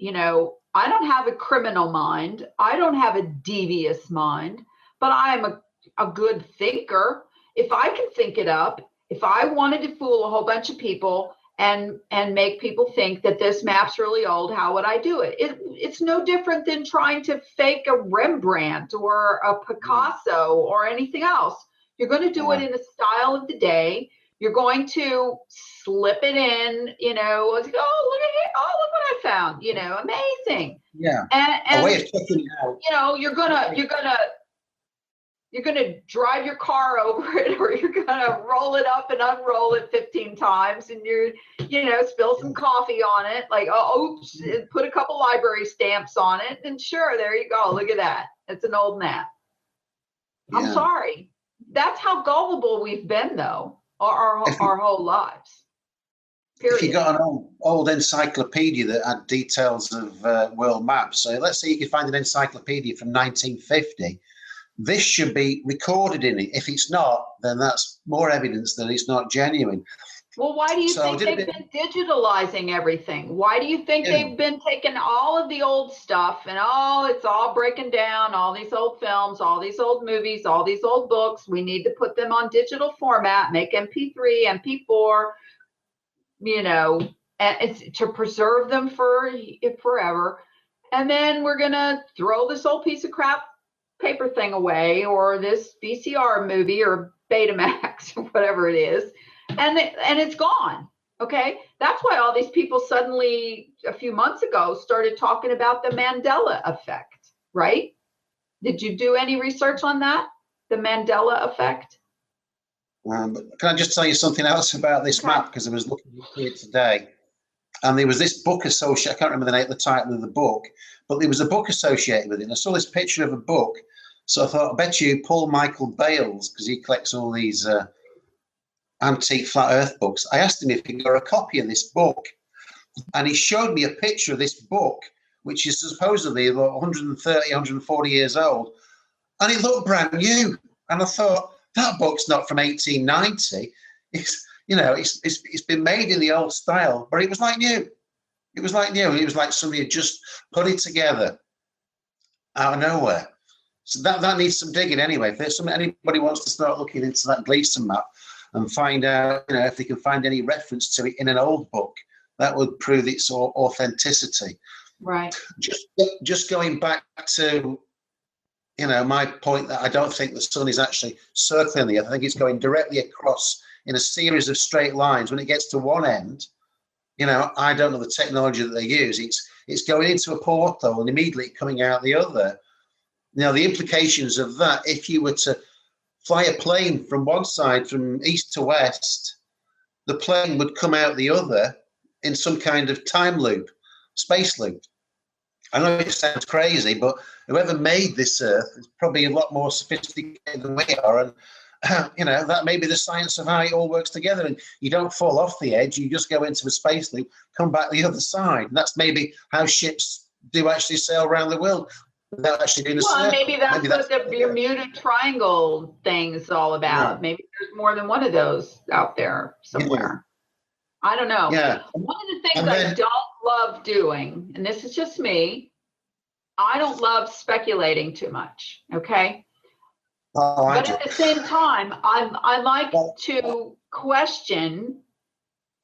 I don't have a criminal mind. I don't have a devious mind, but I am a good thinker. If I can think it up, if I wanted to fool a whole bunch of people and make people think that this map's really old, how would I do it? It's no different than trying to fake a Rembrandt or a Picasso or anything else. You're going to do it in the style of the day. You're going to slip it in, like, oh, look at it. Oh, look what I found, amazing.
Yeah.
And
a way of checking it out.
You're gonna drive your car over it, or you're gonna roll it up and unroll it 15 times, and spill some coffee on it, like, oops, put a couple library stamps on it, and sure, there you go. Look at that. It's an old map. Yeah. I'm sorry. That's how gullible we've been, though, our whole lives. Period.
If you got an old encyclopedia that had details of world maps, so let's say you could find an encyclopedia from 1950, this should be recorded in it. If it's not, then that's more evidence that it's not genuine.
Well, why do you think they've been digitalizing everything? Why do you think they've been taking all of the old stuff and it's all breaking down, all these old films, all these old movies, all these old books? We need to put them on digital format, make mp3, mp4, and it's to preserve them for forever. And then we're going to throw this old piece of crap paper thing away, or this VCR movie or Betamax or whatever it is. And it's gone. Okay. That's why all these people suddenly a few months ago started talking about the Mandela effect, right? Did you do any research on that? The Mandela effect?
Can I just tell you something else about this map? Because I was looking at it today, and there was this book associated. I can't remember the title of the book, but there was a book associated with it. And I saw this picture of a book. So I thought, I bet you Paul Michael Bales, because he collects all these antique flat earth books. I asked him if he got a copy of this book, and he showed me a picture of this book, which is supposedly about 130, 140 years old, and it looked brand new. And I thought, that book's not from 1890. It's been made in the old style, but it was like new. It was like new. It was like somebody had just put it together out of nowhere. So that needs some digging anyway. If anybody wants to start looking into that Gleason map and find out, if they can find any reference to it in an old book, that would prove its authenticity.
Right.
Just going back to, my point that I don't think the sun is actually circling the earth. I think it's going directly across in a series of straight lines. When it gets to one end, I don't know the technology that they use. It's going into a portal and immediately coming out the other. Now, the implications of that, if you were to fly a plane from one side, from east to west, the plane would come out the other in some kind of time loop, space loop. I know it sounds crazy, but whoever made this Earth is probably a lot more sophisticated than we are. And, that may be the science of how it all works together. And you don't fall off the edge. You just go into a space loop, come back the other side. And that's maybe how ships do actually sail around the world without actually doing a circle.
Maybe that's what the Bermuda Triangle thing is all about. Yeah. Maybe there's more than one of those out there somewhere. Yeah. I don't know.
Yeah.
One of the things I don't love doing, and this is just me, I don't love speculating too much, okay?
Oh, I
But
do.
at the same time, I like
Well,
to question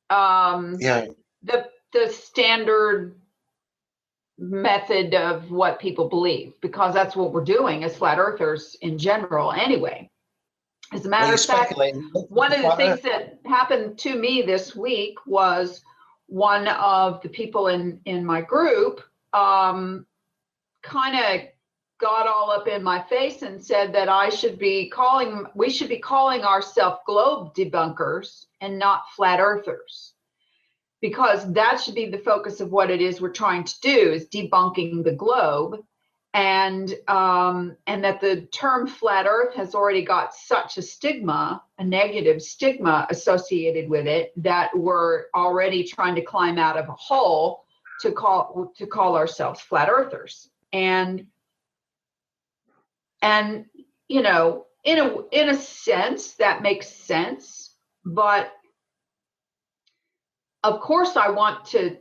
yeah,
the standard method of what people believe, because that's what we're doing as flat earthers in general anyway. As a
well,
matter
you're
of fact,
speculating.
one
The
of the
flat
things
Earth.
that happened to me this week was one of the people in my group kind of got all up in my face and said that we should be calling ourselves globe debunkers and not flat earthers, because that should be the focus of what it is we're trying to do, is debunking the globe. And that the term flat earth has already got such a stigma, a negative stigma associated with it, that we're already trying to climb out of a hole to call ourselves flat earthers. And you know, in a sense that makes sense, but of course I want to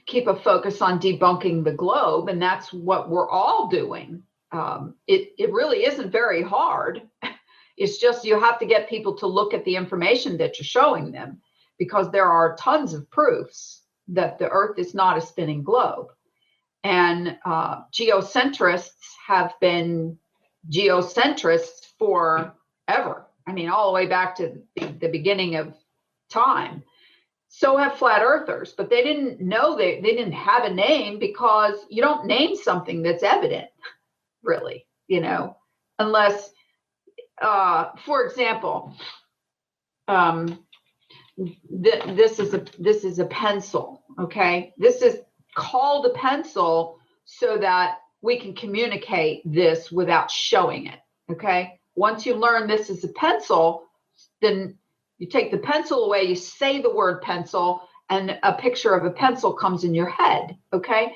keep a focus on debunking the globe, and that's what we're all doing. It really isn't very hard. It's just you have to get people to look at the information that you're showing them, because there are tons of proofs that the Earth is not a spinning globe. And geocentrists have been geocentrists forever. I mean, all the way back to the beginning of time. So have flat earthers, but they didn't know, they didn't have a name, because you don't name something that's evident, really, you know, unless, for example, this is a pencil, okay? This is called a pencil so that we can communicate this without showing it, okay? Once you learn this is a pencil, then you take the pencil away, you say the word pencil, and a picture of a pencil comes in your head, okay?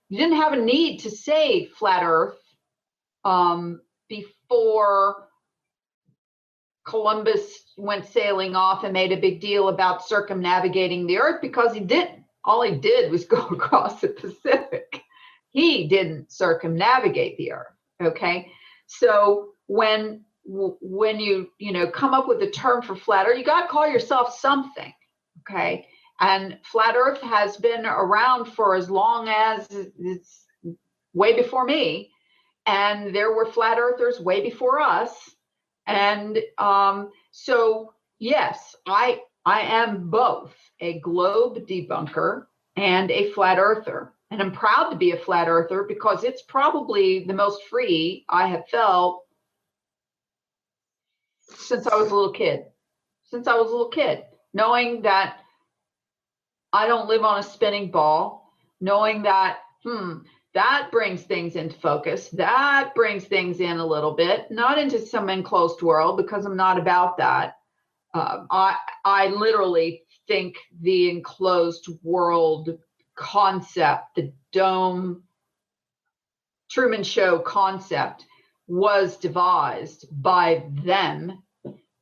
You didn't have a need to say flat earth before Columbus went sailing off and made a big deal about circumnavigating the earth, because he didn't. All he did was go across the Pacific. He didn't circumnavigate the earth, okay? So when you come up with a term for flat earth, you got to call yourself something, okay? And flat earth has been around for as long as, it's way before me, and there were flat earthers way before us. And so yes, I am both a globe debunker and a flat earther. And I'm proud to be a flat earther, because it's probably the most free I have felt since I was a little kid. Knowing that I don't live on a spinning ball, knowing that, that brings things into focus, that brings things in a little bit, not into some enclosed world, because I'm not about that. I literally think the enclosed world concept, the dome Truman Show concept, was devised by them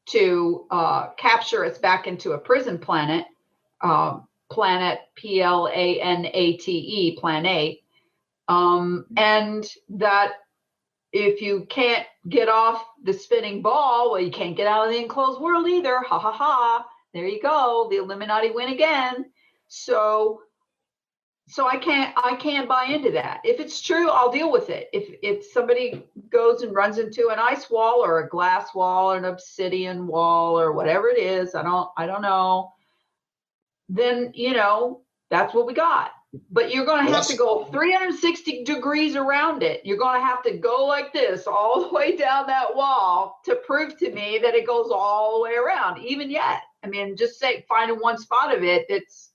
to capture us back into a prison planet, planet Planate, Planate, and that if you can't get off the spinning ball, well, you can't get out of the enclosed world either. Ha ha ha. There you go. The Illuminati win again. So I can't buy into that. If it's true, I'll deal with it. If somebody goes and runs into an ice wall or a glass wall or an obsidian wall or whatever it is, I don't know, then that's what we got. But you're going to have to go 360 degrees around it. You're going to have to go like this all the way down that wall to prove to me that it goes all the way around. Even yet, I mean, just say finding one spot of it that's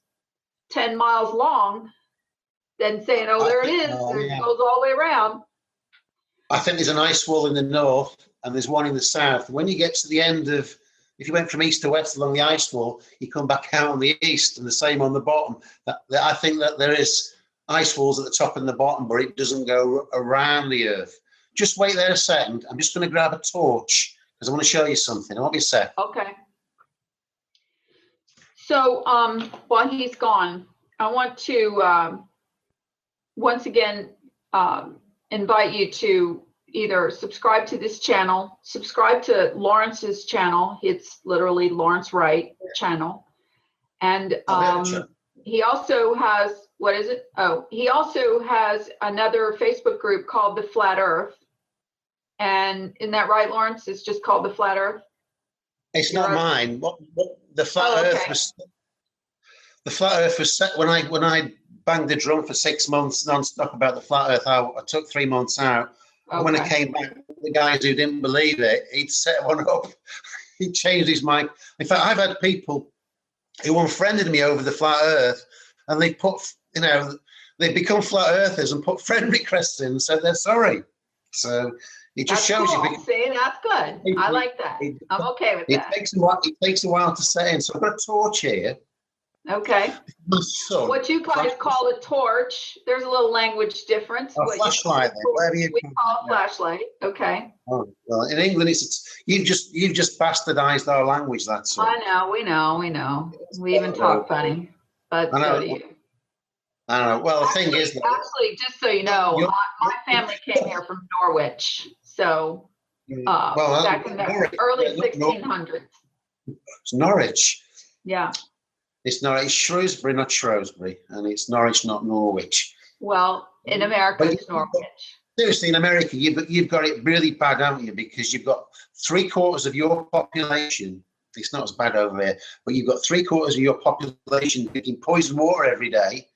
10 miles long, then saying, oh, there it is. It goes all the way around.
I think there's an ice wall in the north and there's one in the south. When you get to the end of, if you went from east to west along the ice wall, you come back out on the east, and the same on the bottom. I think that there is ice walls at the top and the bottom, but it doesn't go around the earth. Just wait there a second. I'm just going to grab a torch because I want to show you something. I won't be a sec.
Okay. So while he's gone, I want to once again invite you to either subscribe to this channel, subscribe to Lawrence's channel. It's literally Lawrence Wright channel. And he also has, what is it? Oh, he also has another Facebook group called The Flat Earth. And isn't that right, Lawrence? It's just called The Flat Earth?
It's not mine. What the Flat Earth was. The Flat Earth was set when I banged the drum for 6 months non-stop about the Flat Earth. I took 3 months out. And when I came back, the guys who didn't believe it, he'd set one up. He changed his mind. In fact, I've had people who unfriended me over the Flat Earth, and they put, they become Flat Earthers and put friend requests in and said they're sorry. So it just shows
cool.
you.
See, that's good. I like that. I'm okay with that.
It takes a while to set in. So I've got a torch here.
Okay. What you guys call a torch, there's a little language difference.
A flashlight, whatever you
call a flashlight. Okay.
Oh, well, in England, you've just bastardized our language. That's all.
I know. We know. We even talk funny. But so do you.
I don't know. Well, the thing is,
actually, just so you know, my family came here from Norwich. So back in the early 1600s.
It's Norwich.
Yeah.
It's Norwich, Shrewsbury, not Shrewsbury, and it's Norwich, not Norwich.
Well, in America, it's Norwich.
Seriously, in America, you've got it really bad, haven't you? Because you've got 3/4 of your population. It's not as bad over here, but you've got 3/4 of your population drinking poison water every day,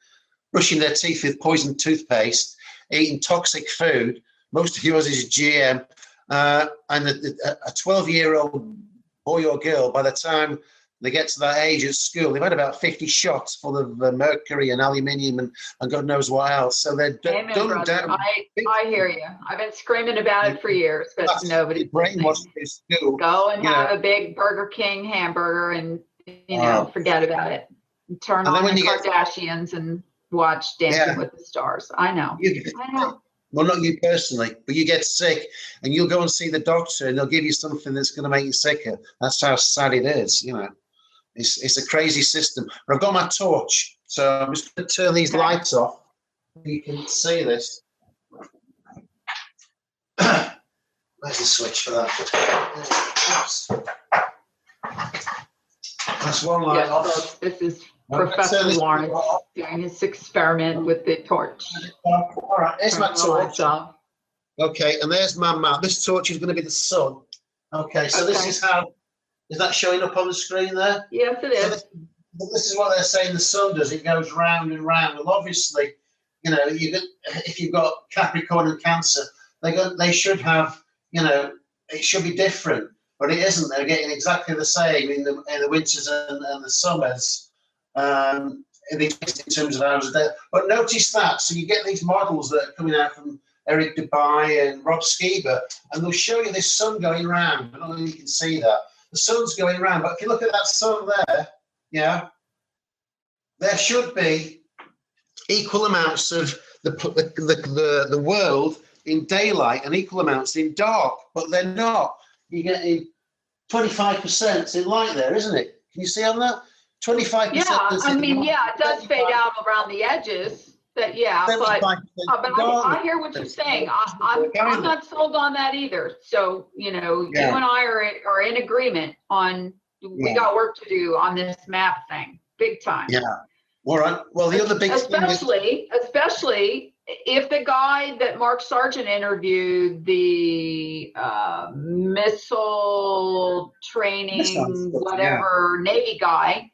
brushing their teeth with poison toothpaste, eating toxic food. Most of yours is GM, and a 12-year-old boy or girl, by the time they get to that age at school, they've had about 50 shots full of mercury and aluminium and God knows what else. So they're
Amen,
done down.
I hear you. I've been screaming about it for years, but nobody's
brainwashed in school.
Go and have a big Burger King hamburger and forget about it. Turn on the Kardashians and watch Dancing with the Stars. I know. I know.
Well, not you personally, but you get sick and you'll go and see the doctor and they'll give you something that's going to make you sicker. That's how sad it is, It's a crazy system. I've got my torch, so I'm just going to turn these lights off. You can see this. Where's the switch for that? That's one light off.
This is Professor Lawrence doing his experiment with the torch.
All right, there's my torch. Okay, and there's my map. This torch is going to be the sun. Okay, so this is how. Is that showing up on the screen there?
Yes, it is.
So this is what they're saying the sun does. It goes round and round. Well, obviously, if you've got Capricorn and Cancer, they should have, it should be different, but it isn't. They're getting exactly the same in the winters and the summers, in terms of hours a day. But notice that. So you get these models that are coming out from Eric Dubai and Rob Skiba, and they'll show you this sun going round. I don't know if you can see that. The sun's going around, but if you look at that sun there, there should be equal amounts of the world in daylight and equal amounts in dark, but they're not. You're getting 25% in light there, isn't it? Can you see on that? 25%.
Yeah, it does fade out around the edges. But I hear what you're saying. I'm not sold on that either. So, you and I are in agreement on we got work to do on this map thing, big time.
Yeah. All right. Well, the other big thing is,
especially if the guy that Mark Sargent interviewed, the missile training, Navy guy.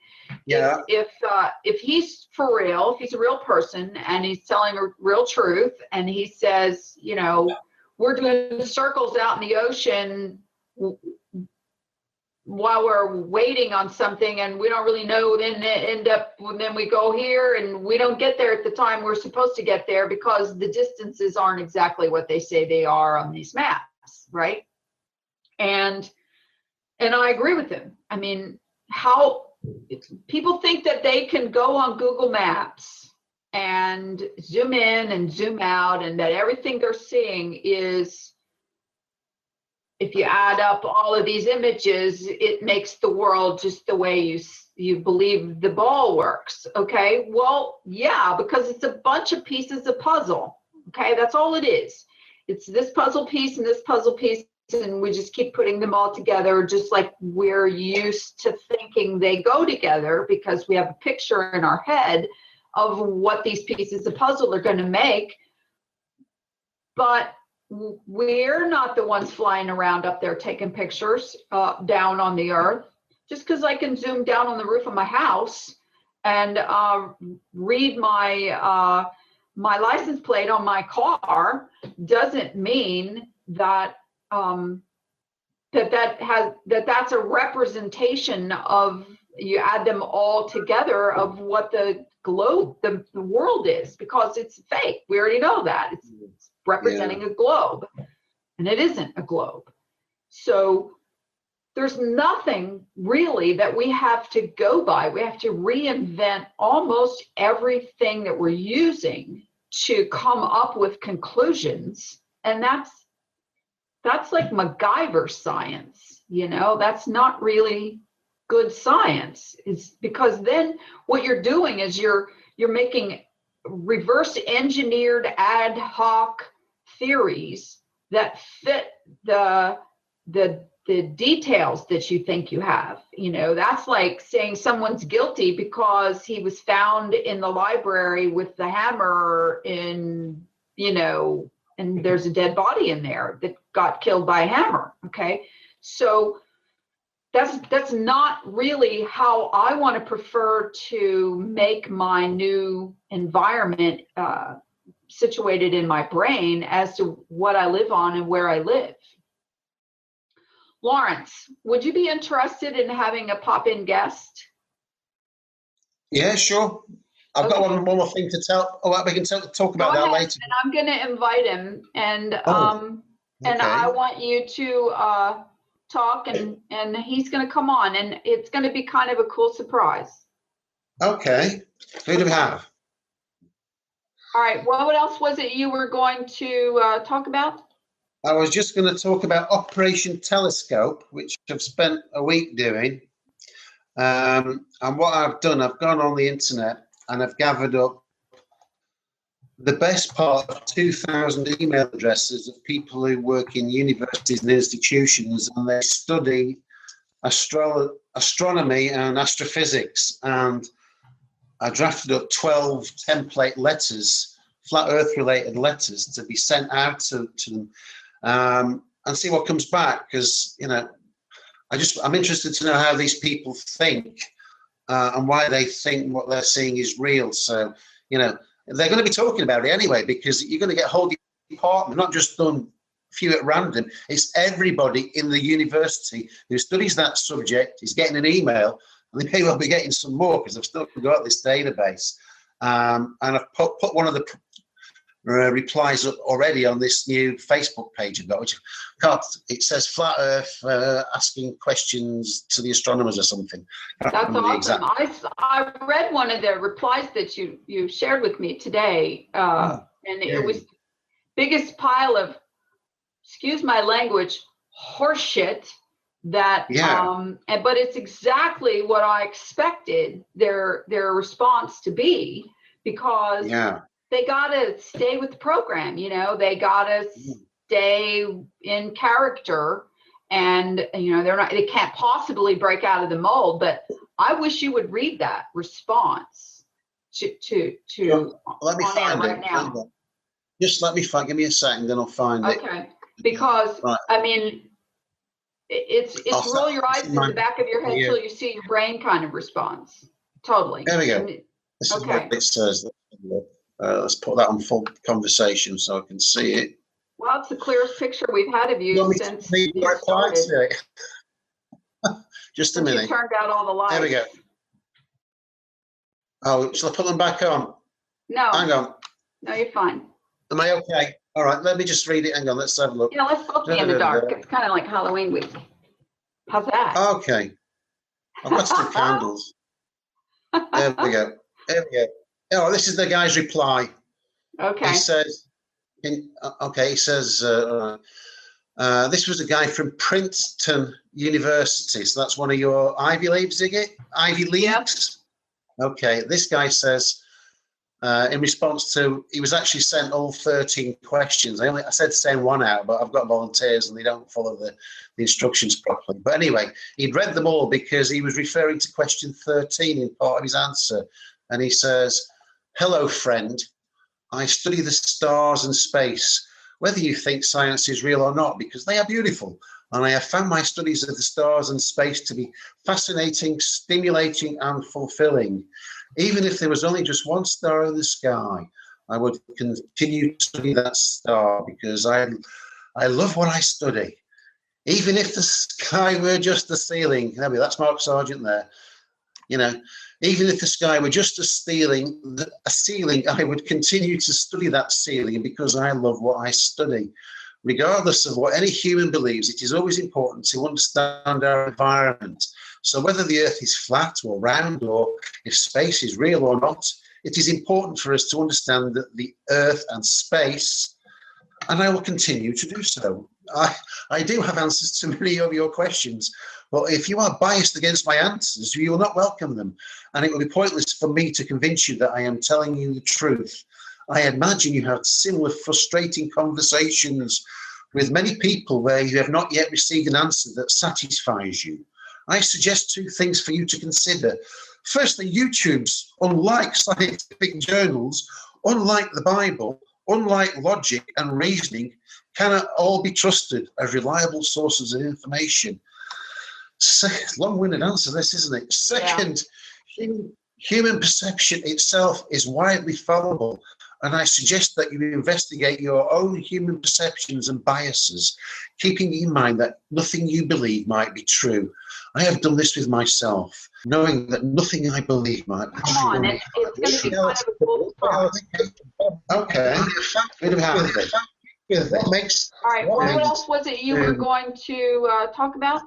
Yeah.
If he's for real, if he's a real person and he's telling a real truth, and he says, we're doing circles out in the ocean while we're waiting on something, and we don't really know, then we go here and we don't get there at the time we're supposed to get there because the distances aren't exactly what they say they are on these maps, right? And I agree with him. I mean, how people think that they can go on Google Maps and zoom in and zoom out, and that everything they're seeing is, if you add up all of these images, it makes the world just the way you believe the ball works. Okay, well, yeah, because it's a bunch of pieces of puzzle. Okay, that's all it is. it's this puzzle piece and this puzzle piece, and we just keep putting them all together, just like we're used to thinking they go together, because we have a picture in our head of what these pieces of puzzle are going to make. But we're not the ones flying around up there taking pictures down on the earth. Just because I can zoom down on the roof of my house and read my my license plate on my car doesn't mean that that's a representation of, you add them all together, of what the globe, the world is, because it's fake. We already know that. It's representing a globe, and it isn't a globe. So there's nothing really that we have to go by. We have to reinvent almost everything that we're using to come up with conclusions. And that's like MacGyver science, you know, that's not really good science. It's because then what you're doing is you're making reverse engineered ad hoc theories that fit the details that you think you have. You know, that's like saying someone's guilty because he was found in the library with the hammer in, you know, and there's a dead body in there that got killed by a hammer. Okay. So that's not really how I want to prefer to make my new environment situated in my brain as to what I live on and where I live. Lawrence, would you be interested in having a pop-in guest?
Yeah, sure. I've got one more thing to tell. Oh, we can talk about that later.
And I'm going to invite him, and and I want you to talk, and he's going to come on, and it's going to be kind of a cool surprise.
Okay. Who do we have?
All right. Well, what else was it you were going to talk about?
I was just going to talk about Operation Telescope, which I've spent a week doing. And what I've done, I've gone on the internet and I've gathered up the best part of 2,000 email addresses of people who work in universities and institutions, and they study astronomy and astrophysics. And I drafted up 12 template letters, flat Earth related letters, to be sent out to them. And see what comes back, because, you know, I'm interested to know how these people think and why they think what they're seeing is real. So, you know, they're going to be talking about it anyway, because you're going to get a whole department, not just done a few at random. It's everybody in the university who studies that subject is getting an email, and they may well be getting some more because they've still got this database. And I've put one of the replies up already on this new Facebook page I've got, which it says Flat Earth asking questions to the astronomers or something.
That's awesome. I read one of the replies that you shared with me today, and it was the biggest pile of, excuse my language, horseshit. That but it's exactly what I expected their response to be, because they gotta stay with the program, you know, they gotta stay in character, and, you know, they can't possibly break out of the mold. But I wish you would read that response to
let me find it right now. Just let me find, give me a second, then I'll find it.
Okay, because I mean, it's roll your eyes in the back of your head till you see your brain kind of response. Totally.
There we go. This is what it says. Let's put that on full conversation so I can see it.
Well, it's the clearest picture we've had of you since you started.
Just a minute.
You turned out all the lights.
There we go. Oh, shall I put them back on?
No.
Hang on.
No, you're fine.
Am I okay? All right, let me just read it. Hang on, let's have a look.
Yeah, let's both be in the dark. It's kind of like Halloween week. How's that?
Okay. I've got some candles. There we go. There we go. Oh, this is the guy's reply.
Okay.
He says, this was a guy from Princeton University. So that's one of your Ivy Leagues, is it? Ivy Leagues? Yeah. Okay. This guy says, in response to, he was actually sent all 13 questions. I said send one out, but I've got volunteers and they don't follow the instructions properly. But anyway, he'd read them all because he was referring to question 13 in part of his answer. And he says, "Hello, friend. I study the stars and space, whether you think science is real or not, because they are beautiful. And I have found my studies of the stars and space to be fascinating, stimulating, and fulfilling. Even if there was only just one star in the sky, I would continue to study that star because I love what I study. Even if the sky were just the ceiling," that's Mark Sargent there, even if the sky were just a ceiling, I would continue to study that ceiling because I love what I study. Regardless of what any human believes, it is always important to understand our environment. So whether the earth is flat or round, or if space is real or not, it is important for us to understand that the earth and space, and I will continue to do so. I do have answers to many of your questions, but if you are biased against my answers, you will not welcome them, and it will be pointless for me to convince you that I am telling you the truth. I imagine you have similar frustrating conversations with many people where you have not yet received an answer that satisfies you. I suggest two things for you to consider. Firstly, YouTube's, unlike scientific journals, unlike the Bible, unlike logic and reasoning, cannot all be trusted as reliable sources of information. Long-winded answer, this, isn't it? Second, human perception itself is widely fallible, and I suggest that you investigate your own human perceptions and biases, keeping in mind that nothing you believe might be true. I have done this with myself, knowing that nothing I believe might be true.
Come on, it's going to be kind of a cool start.
Okay. Bit of habit.
All right, what else was it you were going to talk about?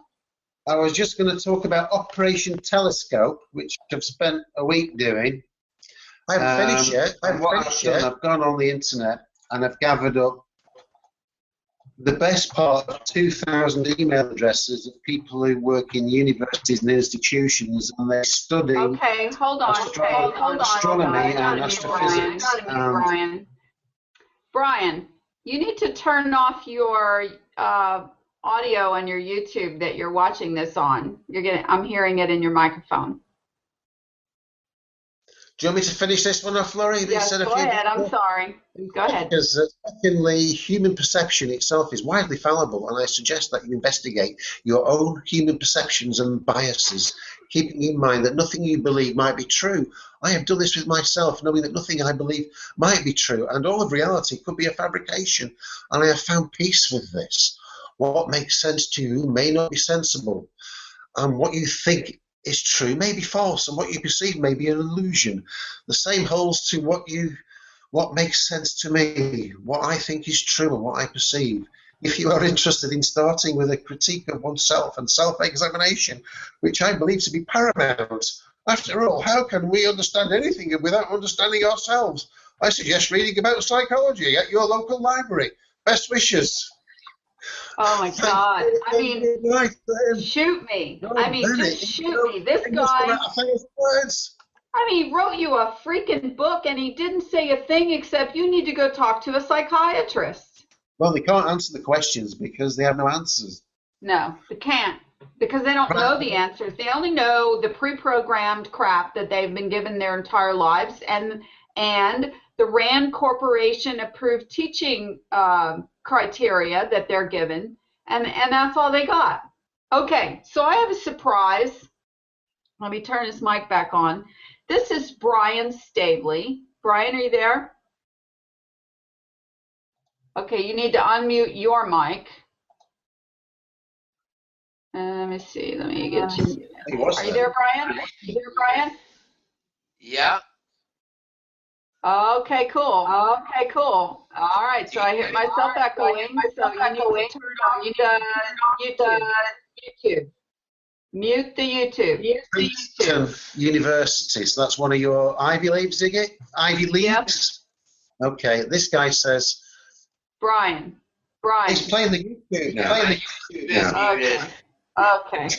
I was just going to talk about Operation Telescope, which I've spent a week doing. I haven't finished yet. I've gone on the internet and I've gathered up the best part of 2,000 email addresses of people who work in universities and institutions, and they study astronomy and astrophysics.
Brian, you need to turn off your audio on your YouTube that you're watching this on. I'm hearing it in your microphone.
Do you want me to finish this one off, Laurie?
Yes, go ahead. I'm sorry. Go ahead.
Because secondly, human perception itself is widely fallible, and I suggest that you investigate your own human perceptions and biases, keeping in mind that nothing you believe might be true. I have done this with myself, knowing that nothing I believe might be true, and all of reality could be a fabrication, and I have found peace with this. What makes sense to you may not be sensible, and what you think is true may be false, and what you perceive may be an illusion. The same holds to what makes sense to me, what I think is true and what I perceive. If you are interested in starting with a critique of oneself and self-examination, which I believe to be paramount, after all, how can we understand anything without understanding ourselves? I suggest reading about psychology at your local library. Best wishes.
Oh my God! I mean, shoot me! I mean, just shoot me! This guy. I mean, he wrote you a freaking book, and he didn't say a thing except you need to go talk to a psychiatrist.
Well, they can't answer the questions because they have no answers.
No, they can't, because they don't know the answers. They only know the pre-programmed crap that they've been given their entire lives, and the RAND Corporation approved teaching criteria that they're given, and that's all they got. Okay, so I have a surprise. Let me turn this mic back on. This is Brian Stabley. Brian, are you there? Okay, you need to unmute your mic. Let me see. Let me get you. Are you there, Brian? You there, Brian?
Yeah.
Okay, cool. Okay, cool. All right, so I hear myself echoing. So you need to turn on YouTube. Mute the YouTube.
Princeton University. So that's one of your Ivy Leagues, is it? Ivy Leagues? Yep. Okay, this guy says.
Brian.
He's playing the YouTube now.
Okay.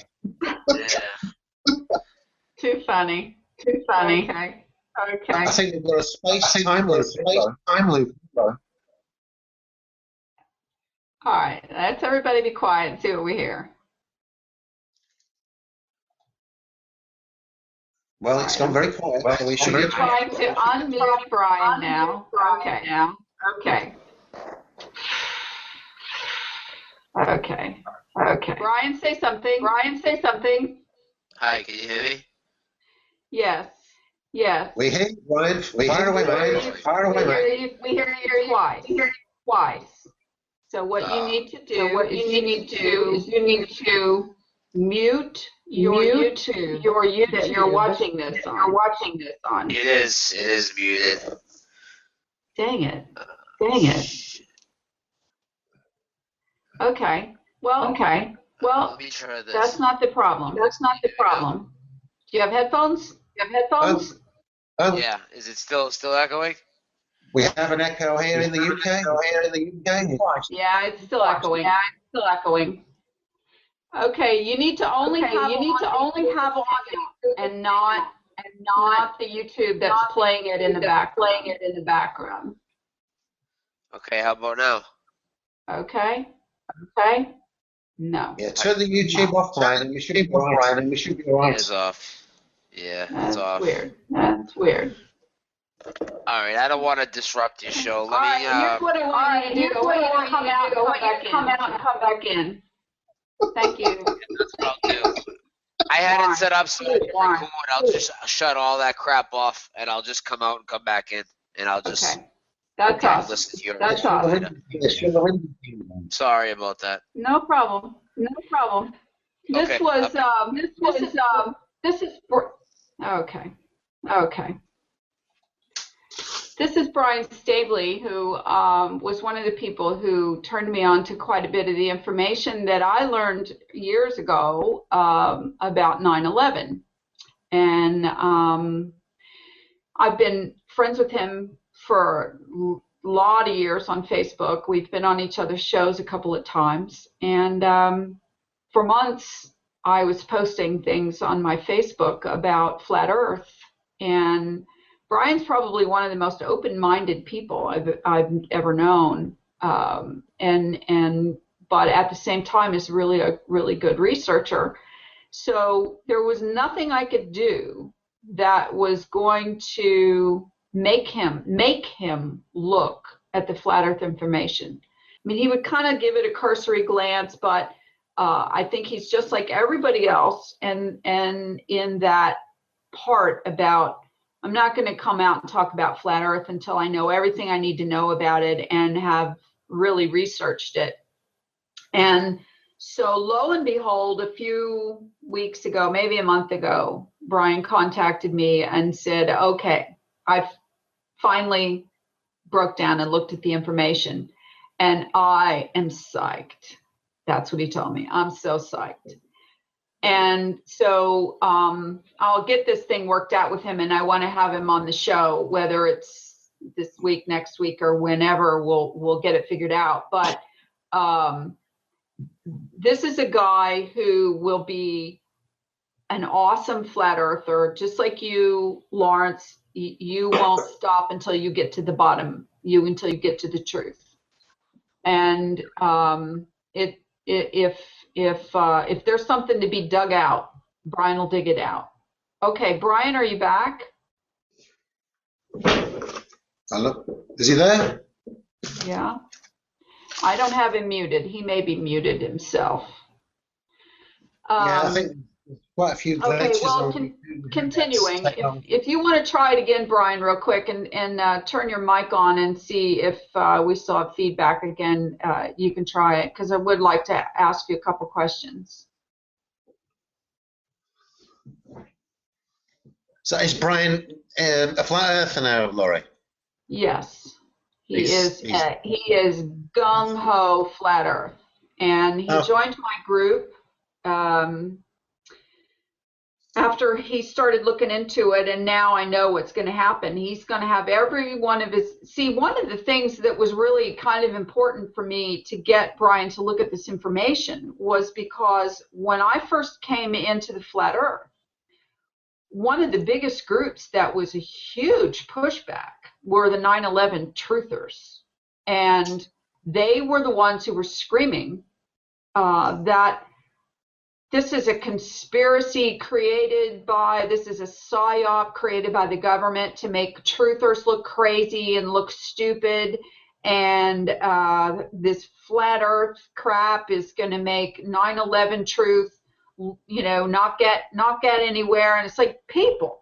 Too funny. Okay. Okay.
I think we've got a space-time loop.
All right. Let's everybody be quiet and see what we hear.
Well, it's gone very quiet. So we should
I'm trying to unmute Brian now. Okay. Okay. Okay. Okay. Brian, say something. Brian, say something.
Hi, can you hear me?
Yes. Yes.
We hear you, Brian. Fire away, Brian. Fire away, Brian.
We hear you twice. Twice. So what you need to do is you need to mute your YouTube that you're watching this on.
It is muted.
Dang it. Dang it. Okay. Well,
Let me try this.
that's not the problem. That's not the problem. Do you have headphones?
Yeah, is it still echoing?
We have an echo here in the UK.
Yeah, it's still echoing. Okay, you need to only have audio and not the YouTube that's playing it in the background.
Okay, how about now?
Okay. No.
Yeah, turn the YouTube off, Brian, and we should be all right.
It is off. Yeah, it's
That's
off.
weird. That's weird.
All right, I don't want to disrupt your show.
All right, here's what I want you to do. I want you to come out and come back in. Thank you.
That's what I'll do. I had it set up so I can record. I'll just shut all that crap off, and I'll just come out and come back in, and I'll just
That's awesome.
listen to your.
That's awesome.
Sorry about that.
No problem. This
Okay,
was okay. This is Brian Stabley, who was one of the people who turned me on to quite a bit of the information that I learned years ago about 9/11. And I've been friends with him for a lot of years on Facebook. We've been on each other's shows a couple of times. And for months, I was posting things on my Facebook about Flat Earth. And Brian's probably one of the most open-minded people I've ever known, but at the same time is really a really good researcher. So there was nothing I could do that was going to make him look at the Flat Earth information. I mean, he would kind of give it a cursory glance, but I think he's just like everybody else, and in that part about, I'm not going to come out and talk about Flat Earth until I know everything I need to know about it and have really researched it. And so lo and behold, a few weeks ago, maybe a month ago, Brian contacted me and said, okay, I've finally broke down and looked at the information and I am psyched. That's what he told me. I'm so psyched. And so I'll get this thing worked out with him, and I want to have him on the show, whether it's this week, next week, or whenever. We'll get it figured out. But this is a guy who will be an awesome flat earther, just like you, Lawrence. You won't stop until you get to the bottom. Until you get to the truth. And if there's something to be dug out, Brian will dig it out. Okay, Brian, are you back?
Hello, is he there?
Yeah. I don't have him muted. He may be muted himself.
Yeah, I think there's quite a few glitches.
Okay, well, continuing. If you want to try it again, Brian, real quick, and turn your mic on and see if we still have feedback again, you can try it, because I would like to ask you a couple questions.
So is Brian a flat earther now, Laurie?
Yes, he is gung ho flat Earth, and he joined my group after he started looking into it, and now I know what's going to happen. He's going to have every one of his. See, one of the things that was really kind of important for me to get Brian to look at this information was because when I first came into the flat Earth, one of the biggest groups that was a huge pushback were the 9/11 truthers. And they were the ones who were screaming that this is a conspiracy this is a psyop created by the government to make truthers look crazy and look stupid. And this flat earth crap is going to make 9/11 truth, not get anywhere. And it's like, people.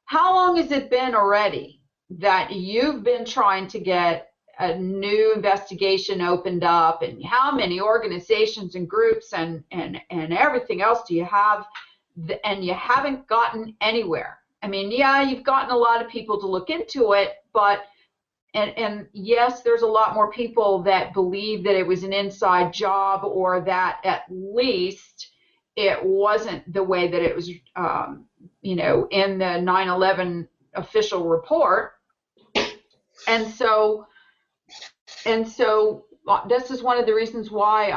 How long has it been already that you've been trying to get a new investigation opened up, and how many organizations and groups and everything else do you have, and you haven't gotten anywhere? I mean, yeah, you've gotten a lot of people to look into it, but and yes, there's a lot more people that believe that it was an inside job, or that at least it wasn't the way that it was, in the 9/11 official report. And so this is one of the reasons why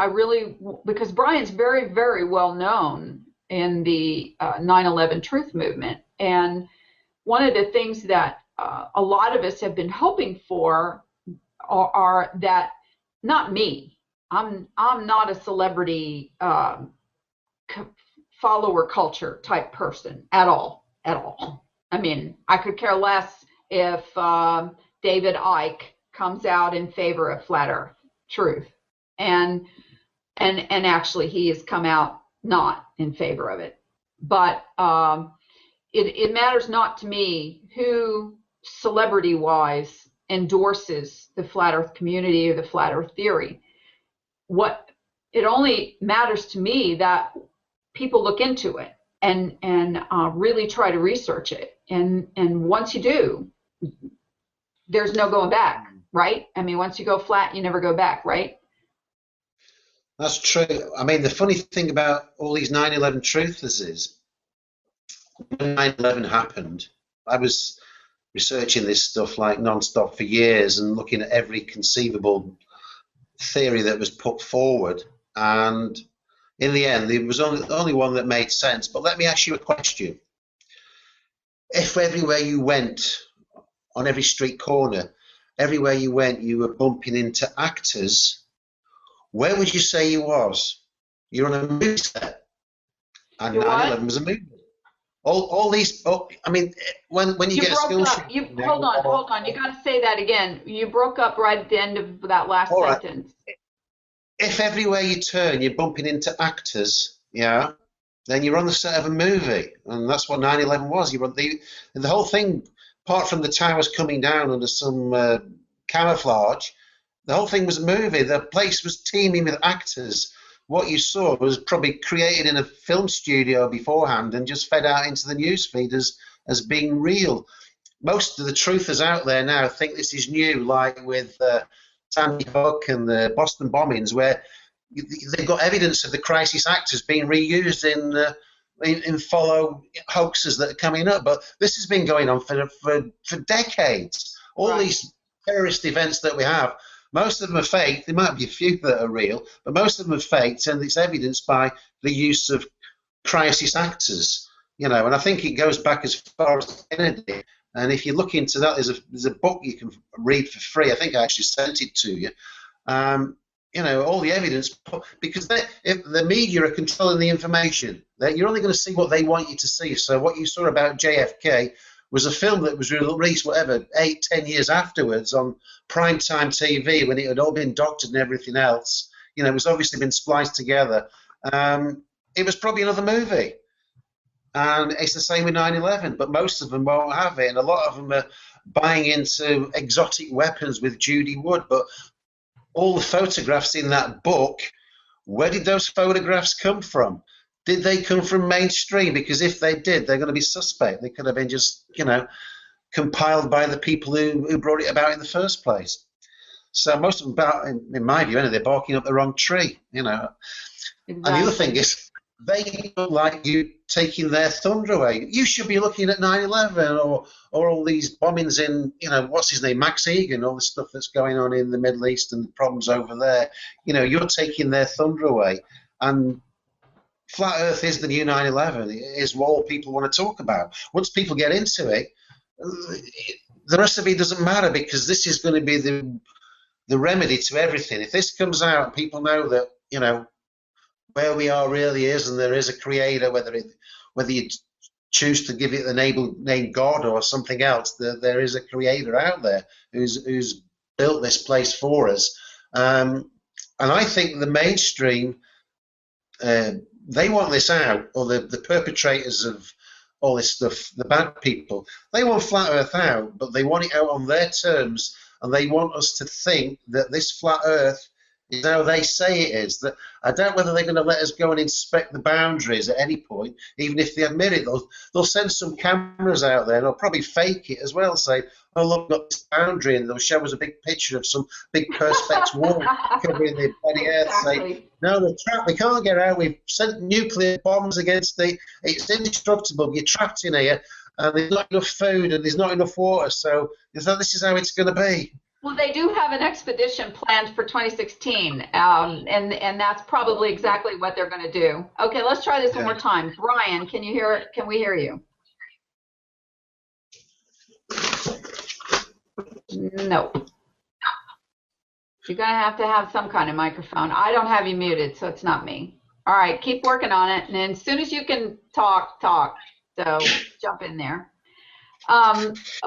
because Brian's very, very well known in the 9/11 truth movement. And one of the things that a lot of us have been hoping for are that, not me, I'm not a celebrity follower culture type person at all. I mean, I could care less if David Icke comes out in favor of flat earth truth, and actually he has come out not in favor of it. But it matters not to me who celebrity wise endorses the flat earth community or the flat earth theory. It only matters to me that people look into it and really try to research it, and once you do, there's no going back, right? I mean, once you go flat, you never go back, right?
That's true. I mean, the funny thing about all these 9/11 truthers is, when 9/11 happened, I was researching this stuff like non-stop for years and looking at every conceivable theory that was put forward. And in the end, there was only one that made sense. But let me ask you a question. If everywhere you went, on every street corner, everywhere you went, you were bumping into actors, where would you say you was? You're on a movie set. And 9/11 was a movie. All these, I mean, when you get a skill shoot.
Hold on. You got to say that again. You broke up right at the end of that last sentence.
Right. If everywhere you turn, you're bumping into actors, yeah, then you're on the set of a movie. And that's what 9/11 was. The whole thing, apart from the towers coming down under some camouflage, the whole thing was a movie. The place was teeming with actors. What you saw was probably created in a film studio beforehand and just fed out into the newsfeed as being real. Most of the truthers out there now think this is new, like with Sandy Hook and the Boston bombings, where they've got evidence of the crisis actors being reused in follow hoaxes that are coming up. But this has been going on for decades. All these terrorist events that we have, most of them are fake. There might be a few that are real, but most of them are faked, and it's evidenced by the use of crisis actors. And I think it goes back as far as Kennedy. And if you look into that, there's a book you can read for free. I think I actually sent it to you. All the evidence, because if the media are controlling the information, you're only going to see what they want you to see. So what you saw about JFK was a film that was released, 8-10 years afterwards on primetime TV, when it had all been doctored and everything else. It was obviously been spliced together. It was probably another movie. And it's the same with 9/11, but most of them won't have it. And a lot of them are buying into exotic weapons with Judy Wood. But all the photographs in that book, where did those photographs come from? Did they come from mainstream? Because if they did, they're going to be suspect. They could have been just, compiled by the people who brought it about in the first place. So most of them, in my view, they're barking up the wrong tree, Exactly. And the other thing is, they look like you taking their thunder away. You should be looking at 9/11 or all these bombings in, what's his name, Max Egan, all the stuff that's going on in the Middle East and the problems over there. You're taking their thunder away. And flat Earth is the new 9/11. It is what all people want to talk about. Once people get into it, the rest of it doesn't matter, because this is going to be the remedy to everything. If this comes out, people know that, you know, where we are really is, and there is a creator, whether you choose to give it the name God or something else, there is a creator out there who's built this place for us. And I think the mainstream, they want this out, or the perpetrators of all this stuff, the bad people, they want flat Earth out, but they want it out on their terms, and they want us to think that this flat Earth is how they say it is. That I doubt whether they're going to let us go and inspect the boundaries at any point. Even if they admit it, they'll send some cameras out there, and they'll probably fake it as well, say, oh, look, we've got this boundary, and they'll show us a big picture of some big perspex wall covering the bloody Earth, say, no, they're trapped, we can't get out, we've sent nuclear bombs against it's indestructible, you're trapped in here, and there's not enough food, and there's not enough water, so this is how it's going to be.
Well, they do have an expedition planned for 2016, and that's probably exactly what they're going to do. Okay, let's try this one more time. Brian, can we hear you? No. You're going to have some kind of microphone. I don't have you muted, so it's not me. All right, keep working on it, and as soon as you can talk. So jump in there.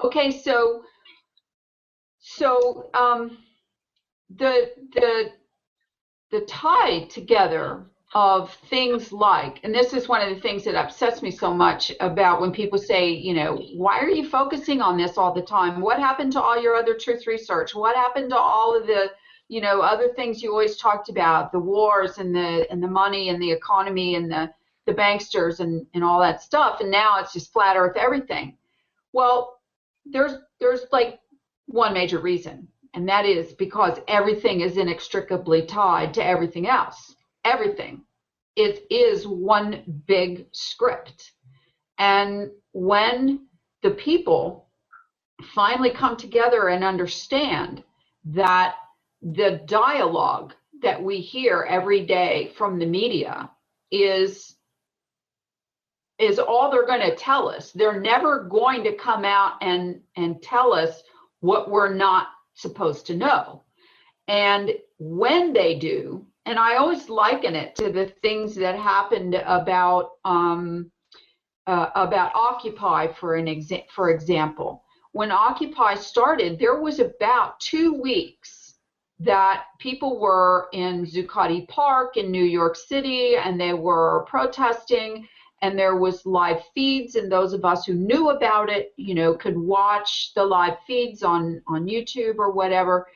Okay, so the tie together of things like, and this is one of the things that upsets me so much about when people say, you know, why are you focusing on this all the time? What happened to all your other truth research? What happened to all of the, you know, other things you always talked about, the wars and the money and the economy and the banksters and all that stuff, and now it's just flat Earth everything? Well, there's like one major reason, and that is because everything is inextricably tied to everything else. Everything. It is one big script. And when the people finally come together and understand that the dialogue that we hear every day from the media is all they're going to tell us. They're never going to come out and tell us what we're not supposed to know. And when they do, and I always liken it to the things that happened about Occupy, for example. When Occupy started, there was about 2 weeks that people were in Zuccotti Park in New York City, and they were protesting, and there was live feeds, and those of us who knew about it, you know, could watch the live feeds on YouTube or whatever.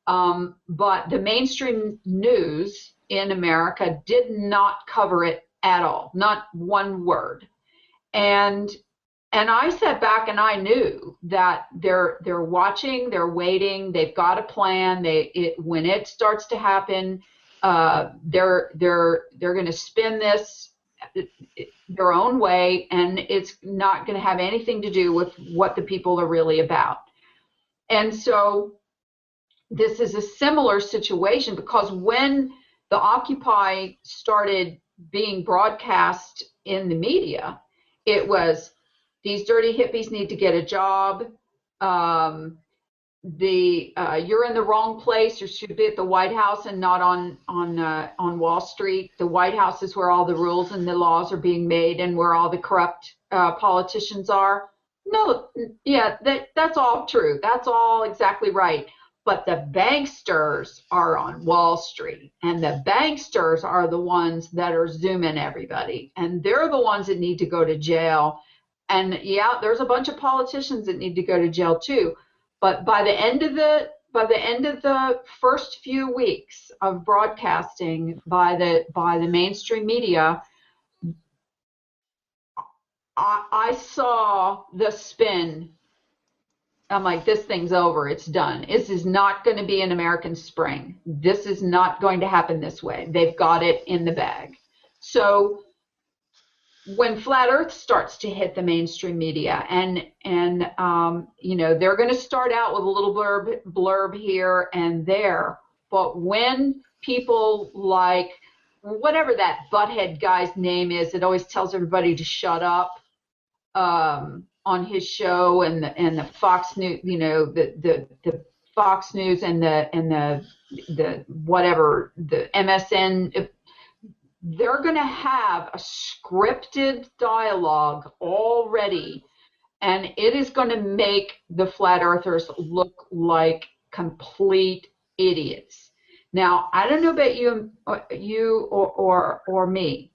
But the mainstream news in America did not cover it at all, not one word. And I sat back and I knew that they're watching, they're waiting, they've got a plan. When it starts to happen, they're going to spin this their own way, and it's not going to have anything to do with what the people are really about. And so this is a similar situation, because when the Occupy started being broadcast in the media, it was, these dirty hippies need to get a job. You're in the wrong place. You should be at the White House and not on Wall Street. The White House is where all the rules and the laws are being made, and where all the corrupt politicians are. No, yeah, that's all true. That's all exactly right. But the banksters are on Wall Street, and the banksters are the ones that are zooming everybody, and they're the ones that need to go to jail. And yeah, there's a bunch of politicians that need to go to jail too. But by the end of the first few weeks of broadcasting by the mainstream media, I saw the spin. I'm like, this thing's over. It's done. This is not going to be an American Spring. This is not going to happen this way. They've got it in the bag. So when Flat Earth starts to hit the mainstream media, and you know, they're going to start out with a little blurb here and there, but when people like whatever that butthead guy's name is that always tells everybody to shut up on his show, and the Fox News, the Fox News and the whatever, the MSN, they're going to have a scripted dialogue already, and it is going to make the flat earthers look like complete idiots. Now, I don't know about you or me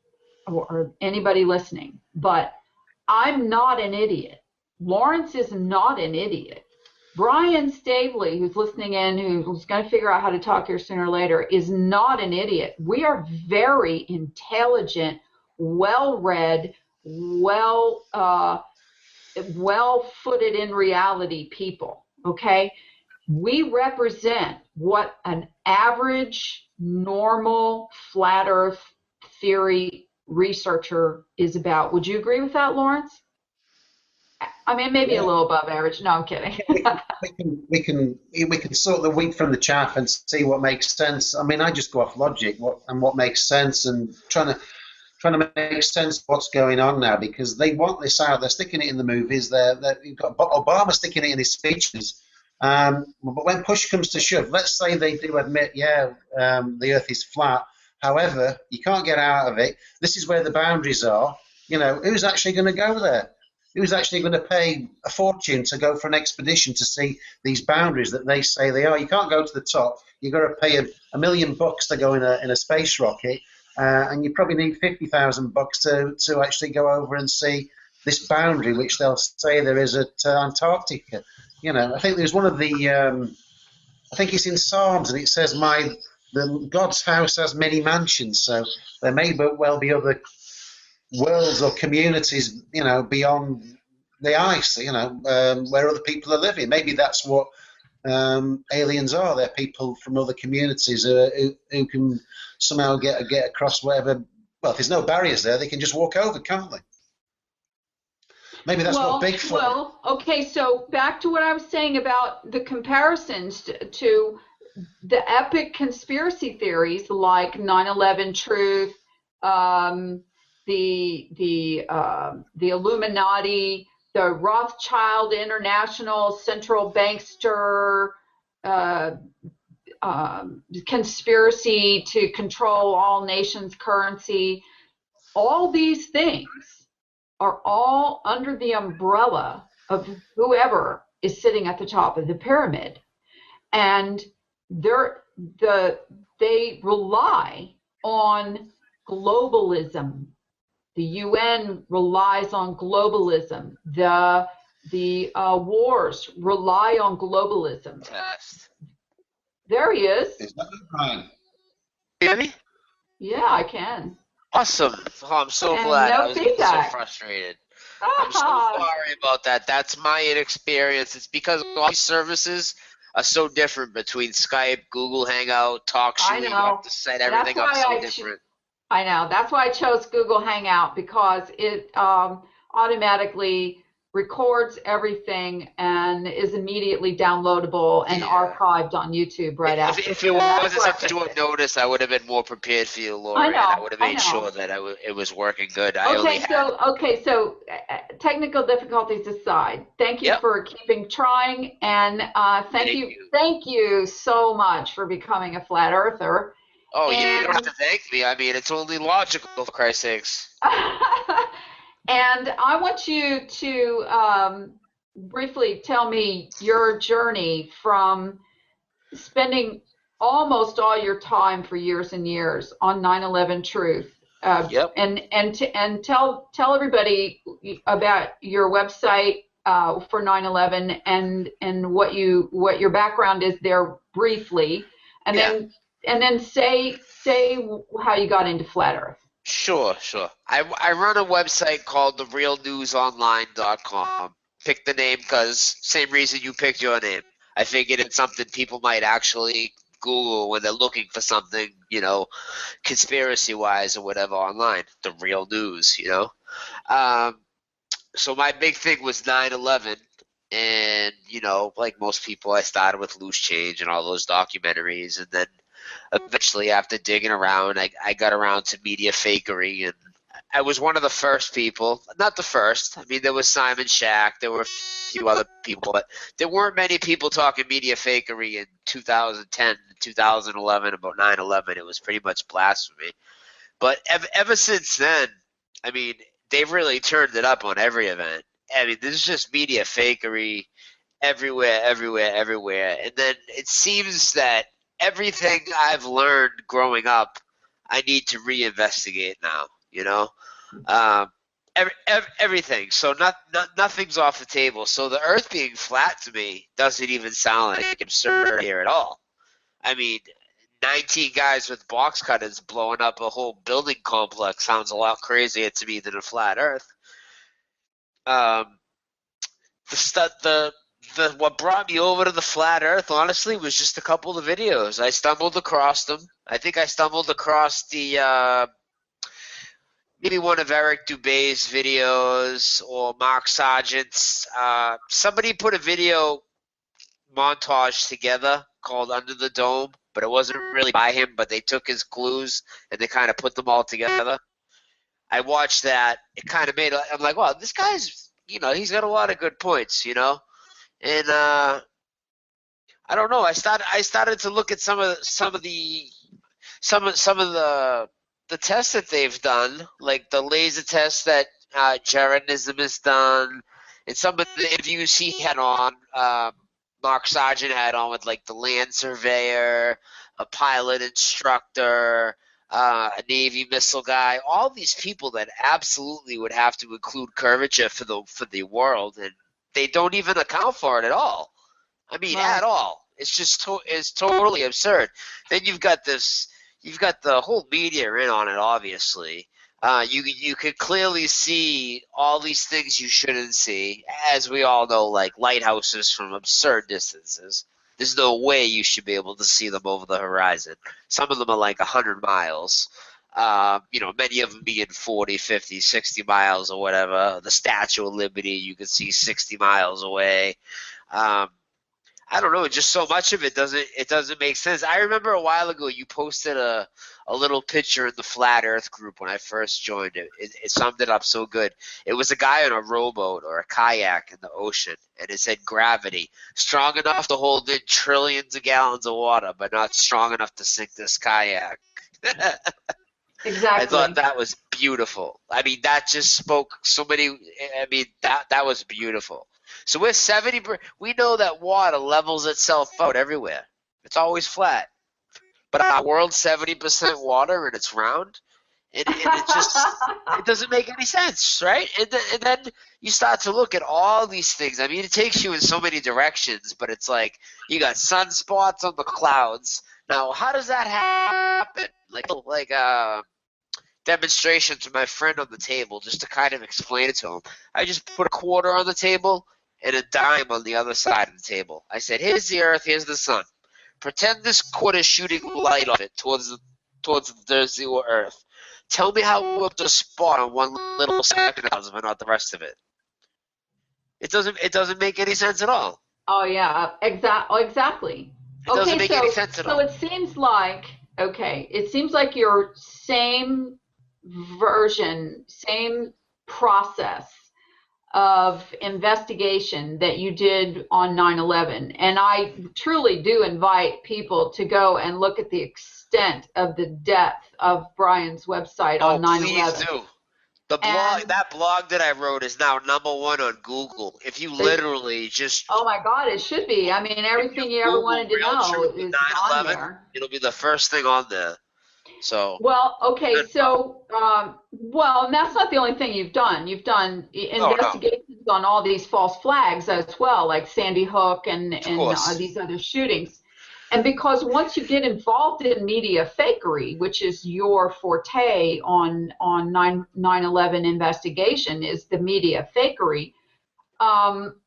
or anybody listening, but I'm not an idiot. Lawrence is not an idiot. Brian Stavely, who's listening in, who's going to figure out how to talk here sooner or later, is not an idiot. We are very intelligent, well-read, well-footed in reality people, okay? We represent what an average, normal, flat earth theory researcher is about. Would you agree with that, Lawrence? I mean, maybe a little above average. No, I'm kidding.
we can sort the wheat from the chaff and see what makes sense. I mean, I just go off logic, what makes sense, and trying to make sense of what's going on now, because they want this out. They're sticking it in the movies. You've got Obama sticking it in his speeches. But when push comes to shove, let's say they do admit, the Earth is flat. However, you can't get out of it. This is where the boundaries are. Who's actually going to go there? Who's actually going to pay a fortune to go for an expedition to see these boundaries that they say they are? You can't go to the top. You've got to pay $1 million to go in a space rocket, and you probably need $50,000 to actually go over and see this boundary, which they'll say there is at Antarctica. I think there's one of the, I think it's in Psalms, and it says, God's house has many mansions. So there may well be other worlds or communities, beyond the ice, where other people are living. Maybe that's what aliens are. They're people from other communities who can somehow get across whatever. Well, if there's no barriers there, they can just walk over, can't they? Maybe that's what Bigfoot.
Well, okay, so back to what I was saying about the comparisons to the epic conspiracy theories like 9/11 truth, the Illuminati, the Rothschild International Central Bankster conspiracy to control all nations' currency. All these things are all under the umbrella of whoever is sitting at the top of the pyramid, and they rely on globalism. The UN relies on globalism. The wars rely on globalism.
Test.
There he is.
Is that Brian?
Hear me?
Yeah, I can.
Awesome. Oh, I'm so
And
glad.
no
I was getting so
feedback.
frustrated. I'm so sorry about that. That's my inexperience. It's because all these services are so different between Skype, Google Hangout, TalkShoe.
I know.
You have to set everything up so different.
I know. That's why I chose Google Hangout, because it automatically records everything and is immediately downloadable and archived on YouTube right after.
If it wasn't such a short notice, I would have been more prepared for you, Lori. I would have made sure that it was working good.
So technical difficulties aside, thank you for keeping trying, and thank you so much for becoming a flat earther.
Oh, you don't have to thank me. I mean, it's only logical, for Christ's sakes.
And I want you to briefly tell me your journey from spending almost all your time for years and years on 9/11 Truth. And tell everybody about your website for 9/11 and what your background is there briefly, and then say how you got into flat Earth.
Sure. I run a website called therealnewsonline.com. Picked the name because same reason you picked your name. I figured it's something people might actually Google when they're looking for something, conspiracy-wise or whatever online. The real news, So my big thing was 9/11. And, like most people, I started with Loose Change and all those documentaries. And then eventually, after digging around, I got around to media fakery, and I was one of the first people. Not the first. I mean, there was Simon Shack. There were a few other people, but there weren't many people talking media fakery in 2010, 2011 about 9/11. It was pretty much blasphemy. But ever since then, I mean, they've really turned it up on every event. I mean, there's just media fakery everywhere, everywhere, everywhere. And then it seems that everything I've learned growing up, I need to reinvestigate now, you know? Everything. So nothing's off the table. So the earth being flat to me doesn't even sound like absurd here at all. I mean, 19 guys with box cutters blowing up a whole building complex sounds a lot crazier to me than a flat earth. What brought me over to the flat earth, honestly, was just a couple of videos. I stumbled across them. I think I stumbled across the maybe one of Eric Dubé's videos or Mark Sargent's. Somebody put a video montage together called Under the Dome, but it wasn't really by him, but they took his clues and they kind of put them all together. I watched that. It kind of made, I'm like, wow, this guy's, he's got a lot of good points, And I don't know. I started to look at some of the tests that they've done, like the laser test that Jared Nism has done, and some of the interviews he had on. Mark Sargent had on with like the land surveyor, a pilot instructor, a Navy missile guy. All these people that absolutely would have to include curvature for the world, and they don't even account for it at all. I mean,
Right.
at all. It's just it's totally absurd. Then you've got the whole media in on it, obviously. You could clearly see all these things you shouldn't see, as we all know, like lighthouses from absurd distances. There's no way you should be able to see them over the horizon. Some of them are like 100 miles. Many of them being 40, 50, 60 miles or whatever. The Statue of Liberty, you can see 60 miles away. I don't know, just so much of it doesn't make sense. I remember a while ago you posted a little picture in the Flat Earth group when I first joined it. It summed it up so good. It was a guy on a rowboat or a kayak in the ocean, and it said gravity, strong enough to hold in trillions of gallons of water, but not strong enough to sink this kayak.
Exactly.
I thought that was beautiful. I mean, that just spoke so many. I mean, that was beautiful. So we're 70. We know that water levels itself out everywhere. It's always flat. But our world's 70% water and it's round, and it just it doesn't make any sense, right? And then you start to look at all these things. I mean, it takes you in so many directions, but it's like you got sunspots on the clouds. Now, how does that happen? Like demonstration to my friend on the table, just to kind of explain it to him. I just put a quarter on the table and a dime on the other side of the table. I said, here's the earth, here's the sun. Pretend this quarter is shooting light off it towards the zero earth. Tell me how we'll just spot on one little second of it, not the rest of it. It doesn't make any sense at all.
Oh yeah, exactly.
It doesn't make any sense at all.
So it seems like your same version, same process of investigation that you did on 9/11. And I truly do invite people to go and look at the extent of the depth of Brian's website on 9/11.
Please do. That blog that I wrote is now #1 on Google. If you literally just
oh my God, it should be. I mean, everything you ever wanted to know is on there.
It'll be the first thing on there. So
well, okay, so and that's not the only thing you've done. You've done investigations on all these false flags as well, like Sandy Hook and these other shootings. And because once you get involved in media fakery, which is your forte on 9/11 investigation, is the media fakery.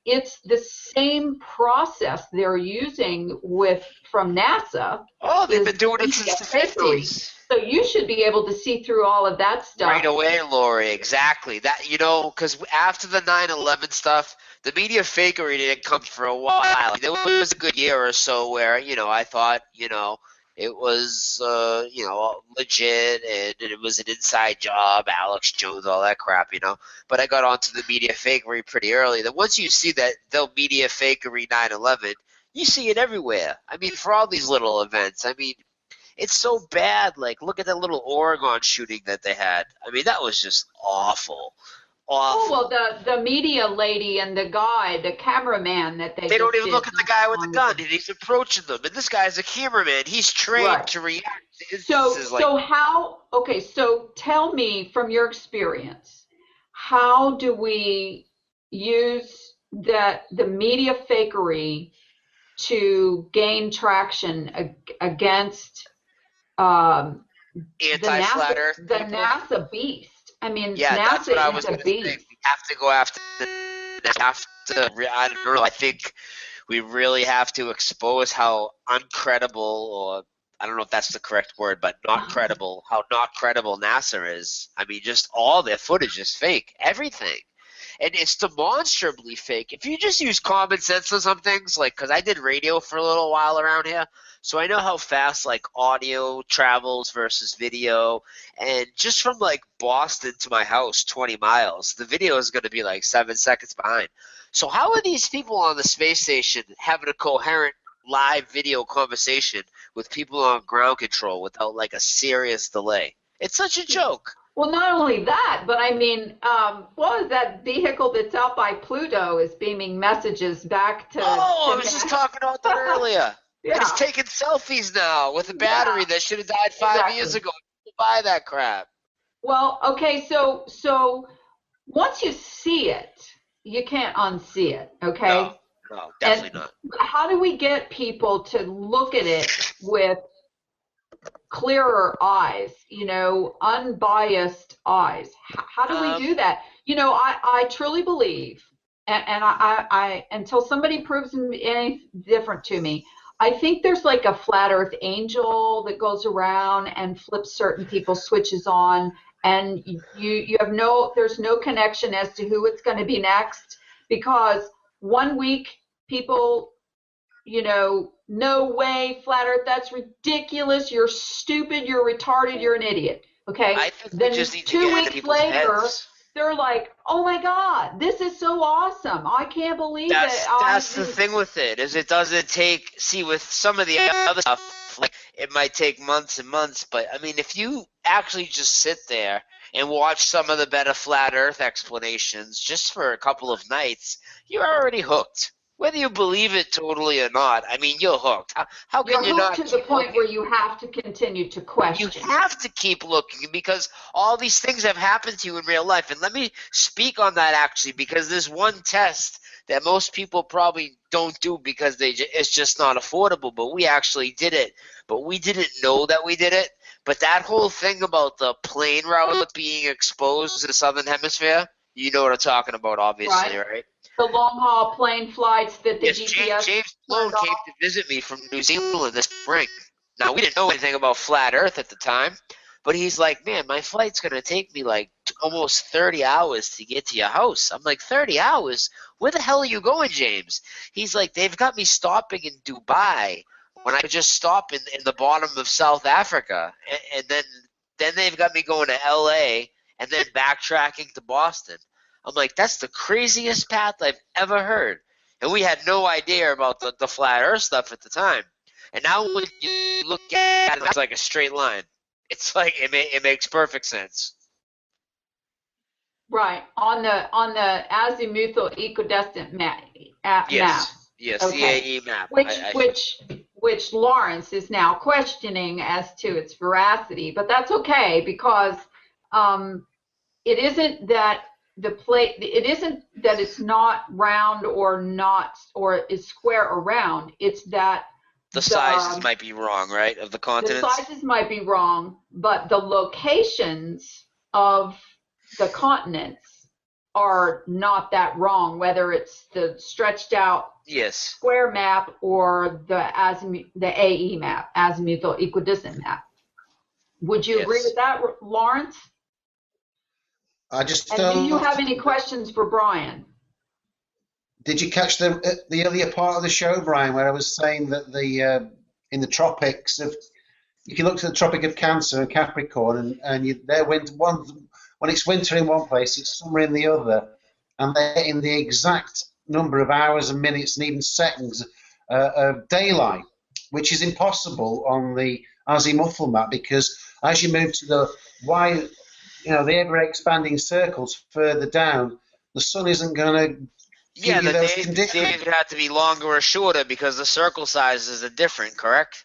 It's the same process they're using from NASA.
Oh, they've been doing it since the 50s.
So you should be able to see through all of that stuff.
Right away, Lori, exactly. That, because after the 9/11 stuff, the media fakery didn't come for a while. There was a good year or so where, I thought, It was, legit, and it was an inside job, Alex Jones, all that crap, But I got onto the media fakery pretty early. Then once you see that the media fakery 9/11, you see it everywhere. I mean, for all these little events. I mean, it's so bad. Like, look at that little Oregon shooting that they had. I mean, that was just awful.
Oh,
Awful.
well, the media lady and the guy, the cameraman that
They
just
don't even
did
look at the guy with the
on
gun, and he's approaching them. And this guy's a cameraman. He's trained
Right.
to react to
So,
instances like.
so how, okay, so tell me from your experience, how do we use the media fakery to gain traction against the
Anti-flat Earth
the
people.
NASA beast? I mean,
Yeah, that's what I
NASA
was
is a
going to say.
beast.
We have to go after. I don't know. I think we really have to expose how uncredible, or I don't know if that's the correct word, but not credible. How not credible NASA is. I mean, just all their footage is fake. Everything. And it's demonstrably fake. If you just use common sense on some things, like, because I did radio for a little while around here, so I know how fast, like, audio travels versus video. And just from, like, Boston to my house, 20 miles, the video is going to be, like, 7 seconds behind. So how are these people on the space station having a coherent live video conversation with people on ground control without, like, a serious delay? It's such a joke.
Well, not only that, but I mean, what is that vehicle that's out by Pluto is beaming messages back to.
Oh, I was just talking about that earlier.
Yeah.
And it's taking selfies now with a battery that should have died 5 years ago. People buy that crap.
Well, okay, so once you see it, you can't unsee it, okay?
No, definitely not.
How do we get people to look at it with clearer eyes, unbiased eyes? How do we do that? I truly believe, and I until somebody proves anything different to me, I think there's like a flat earth angel that goes around and flips certain people's switches on, and you have there's no connection as to who it's going to be next, because one week people, no way, flat earth, that's ridiculous, you're stupid, you're retarded, you're an idiot. Okay,
I think
then
we just need to
2
get into
weeks
people's
later
heads.
they're like, oh my God, this is so awesome, I can't believe it.
That's the thing with it, is it doesn't take, see, with some of the other stuff, like, it might take months and months, but I mean, if you actually just sit there and watch some of the better flat earth explanations just for a couple of nights, you're already hooked. Whether you believe it totally or not, I mean, you're hooked. How can you not?
You're hooked to the point where you have to continue to question.
You have to keep looking, because all these things have happened to you in real life. And let me speak on that, actually, because there's one test that most people probably don't do because it's just not affordable, but we actually did it. But we didn't know that we did it. But that whole thing about the plane route being exposed to the southern hemisphere, you know what I'm talking about, obviously, right?
The long-haul plane flights that the
Yes,
GPS
James Sloan came to visit me from New Zealand this spring. Now, we didn't know anything about flat Earth at the time, but he's like, man, my flight's going to take me like almost 30 hours to get to your house. I'm like, 30 hours? Where the hell are you going, James? He's like, they've got me stopping in Dubai when I could just stop in the bottom of South Africa. And then they've got me going to LA and then backtracking to Boston. I'm like, that's the craziest path I've ever heard. And we had no idea about the flat Earth stuff at the time. And now when you look at it, it's like a straight line. It's like it makes perfect sense.
Right, on the azimuthal equidistant map.
Yes, okay. The AE map.
Which Lawrence is now questioning as to its veracity, but that's okay, because it isn't that it isn't that it's not round or is square or round. It's that
the sizes might be wrong, right, of the continents?
The sizes might be wrong, but the locations of the continents are not that wrong, whether it's the stretched out square map or the AE map, azimuthal equidistant map. Would you agree with that, Lawrence?
And
do you have any questions for Brian?
Did you catch the earlier part of the show, Brian, where I was saying that in the tropics of if you looked at the Tropic of Cancer and Capricorn, and when it's winter in one place, it's summer in the other, and they're in the exact number of hours and minutes and even seconds of daylight, which is impossible on the azimuthal map, because as you move to the wide, the ever-expanding circles further down, the sun isn't going to give you those conditions.
They either have to be longer or shorter because the circle sizes are different, correct?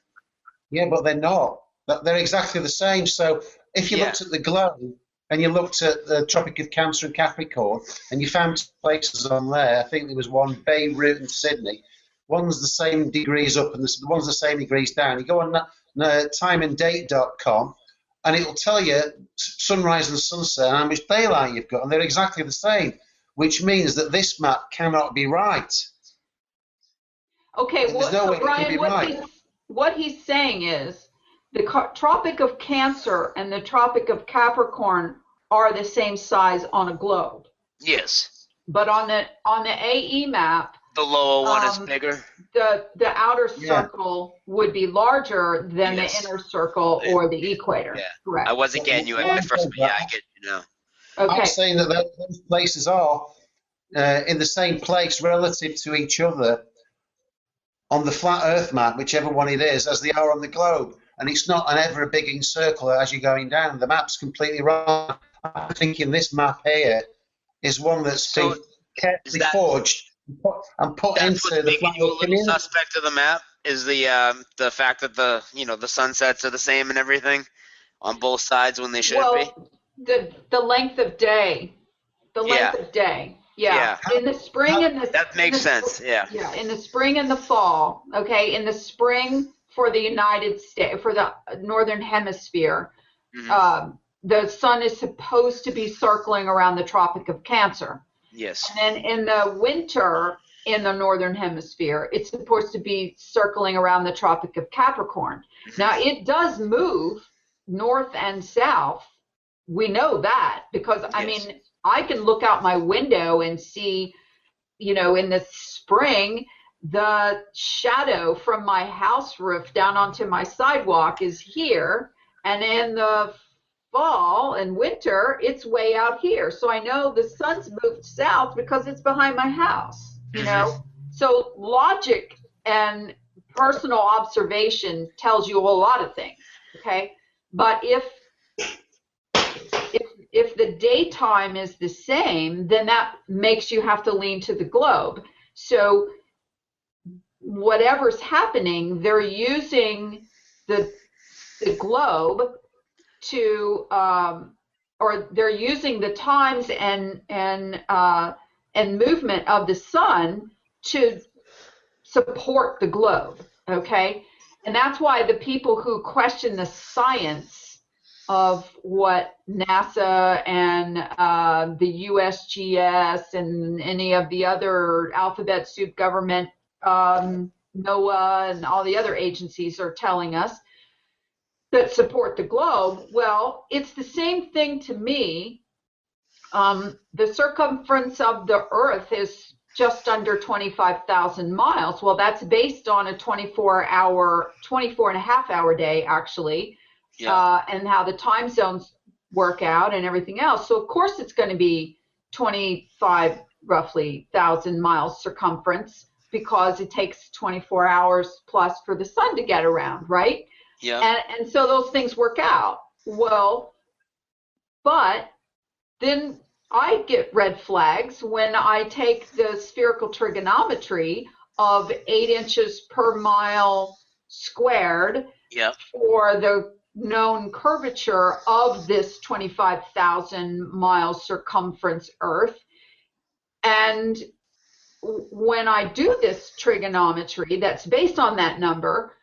Yeah, but they're not. They're exactly the same. So if you looked at the globe and you looked at the Tropic of Cancer and Capricorn, and you found places on there, I think there was one, Beirut and Sydney, one's the same degrees up and the one's the same degrees down. You go on timeanddate.com and it'll tell you sunrise and sunset and how much daylight you've got, and they're exactly the same, which means that this map cannot be right.
Okay, well, so Brian, what he's saying is the Tropic of Cancer and the Tropic of Capricorn are the same size on a globe.
Yes.
But on the AE map,
the lower one is bigger.
The outer circle would be larger than the inner circle or the equator.
Yeah.
Correct.
I wasn't getting you at first, but yeah, I get you now.
Okay.
I'm saying that those places are in the same place relative to each other on the flat Earth map, whichever one it is, as they are on the globe. And it's not an ever big circle as you're going down. The map's completely wrong. I'm thinking this map here is one that's been carefully forged and put into the flat Earth community.
Suspect of the map is the fact that the sunsets are the same and everything on both sides when they shouldn't be.
The length of day. The length of day. Yeah. In the spring and
that makes sense. Yeah.
Yeah. In the spring and the fall. Okay. In the spring for the United States, for the Northern Hemisphere, the sun is supposed to be circling around the Tropic of Cancer.
Yes.
And then in the winter in the Northern Hemisphere, it's supposed to be circling around the Tropic of Capricorn. Now, it does move north and south. We know that because, I mean, I can look out my window and see, in the spring, the shadow from my house roof down onto my sidewalk is here. And in the fall and winter, it's way out here. So I know the sun's moved south because it's behind my house, So logic and personal observation tells you a lot of things, okay? But if the daytime is the same, then that makes you have to lean to the globe. So whatever's happening, they're using the globe to or they're using the times and movement of the sun to support the globe, okay? And that's why the people who question the science of what NASA and the USGS and any of the other alphabet soup government, NOAA and all the other agencies are telling us that support the globe, well, it's the same thing to me. The circumference of the Earth is just under 25,000 miles. Well, that's based on a 24 and a half hour day, actually, and how the time zones work out and everything else. So, of course, it's going to be 25, roughly, 1,000 miles circumference because it takes 24 hours plus for the sun to get around, right?
Yeah.
And so those things work out. Well, but then I get red flags when I take the spherical trigonometry of 8 inches per mile squared for the known curvature of this 25,000 mile circumference Earth. And when I do this trigonometry that's based on that number,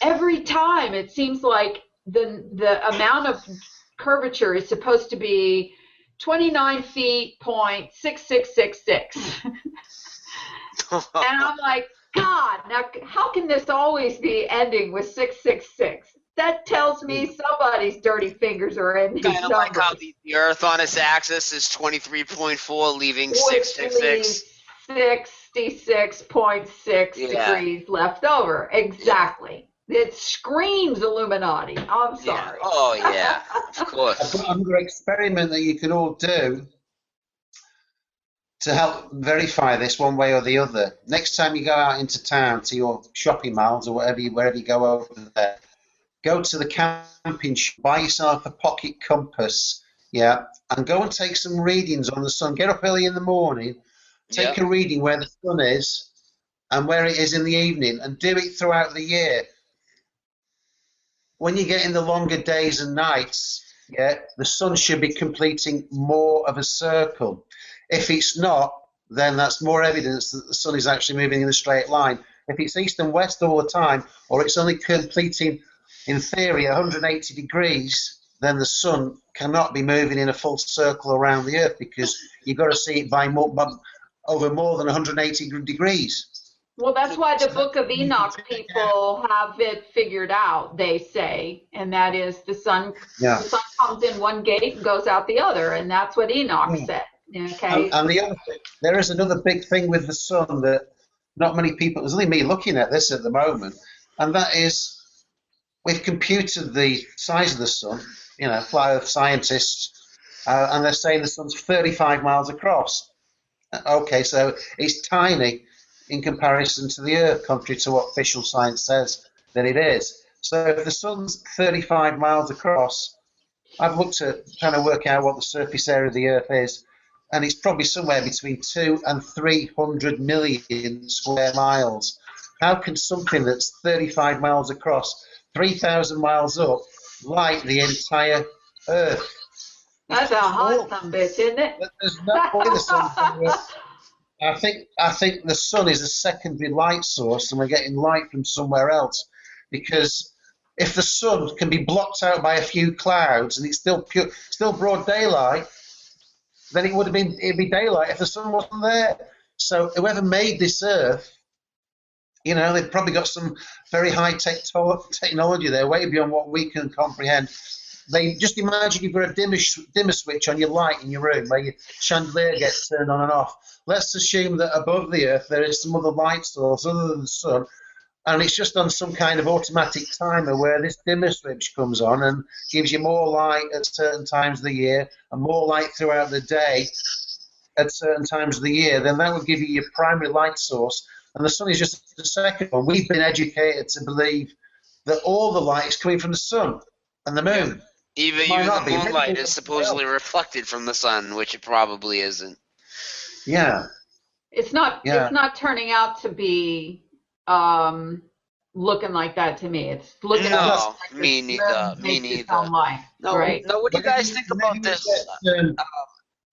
every time it seems like the amount of curvature is supposed to be 29 feet, 0.6666. And I'm like, God, now how can this always be ending with 666? That tells me somebody's dirty fingers are in these numbers.
Kind of like how the Earth on its axis is 23.4, leaving 666.
66.6 degrees left over. Exactly. It screams Illuminati. I'm sorry.
Oh yeah, of
I've
course.
got another experiment that you can all do to help verify this one way or the other. Next time you go out into town to your shopping malls or wherever you go over there, go to the camping shop, buy yourself a pocket compass, yeah, and go and take some readings on the sun. Get up early in the morning, take
Yeah.
a reading where the sun is and where it is in the evening, and do it throughout the year. When you get in the longer days and nights, yeah, the sun should be completing more of a circle. If it's not, then that's more evidence that the sun is actually moving in a straight line. If it's east and west all the time, or it's only completing, in theory, 180 degrees, then the sun cannot be moving in a full circle around the earth, because you've got to see it by over more than 180 degrees.
Well, that's why the Book of Enoch people have it figured out, they say, and that is the sun comes in one gate and goes out the other, and that's what Enoch said. Okay.
And the other thing, there is another big thing with the sun that not many people, there's only me looking at this at the moment, and that is we've computed the size of the sun, flat earth scientists, and they're saying the sun's 35 miles across. Okay, so it's tiny in comparison to the earth, contrary to what official science says that it is. So if the sun's 35 miles across, I've looked at trying to work out what the surface area of the earth is, and it's probably somewhere between 200 and 300 million square miles. How can something that's 35 miles across, 3,000 miles up, light the entire earth?
That's a hot son bitch, isn't it?
There's no way the sun can work. I think the sun is a secondary light source, and we're getting light from somewhere else. Because if the sun can be blocked out by a few clouds and it's still broad daylight, then it'd be daylight if the sun wasn't there. So whoever made this earth, they've probably got some very high technology there, way beyond what we can comprehend. They just imagine you've got a dimmer switch on your light in your room where your chandelier gets turned on and off. Let's assume that above the earth there is some other light source other than the sun, and it's just on some kind of automatic timer where this dimmer switch comes on and gives you more light at certain times of the year and more light throughout the day at certain times of the year. Then that would give you your primary light source, and the sun is just the second one. We've been educated to believe that all the light is coming from the sun and the moon.
Even the moonlight is supposedly reflected from the sun, which it probably isn't.
Yeah.
It's not. Yeah. It's not turning out to be looking like that to me. It's looking.
No, like me neither. Me neither. No,
right?
No. What do you guys think about this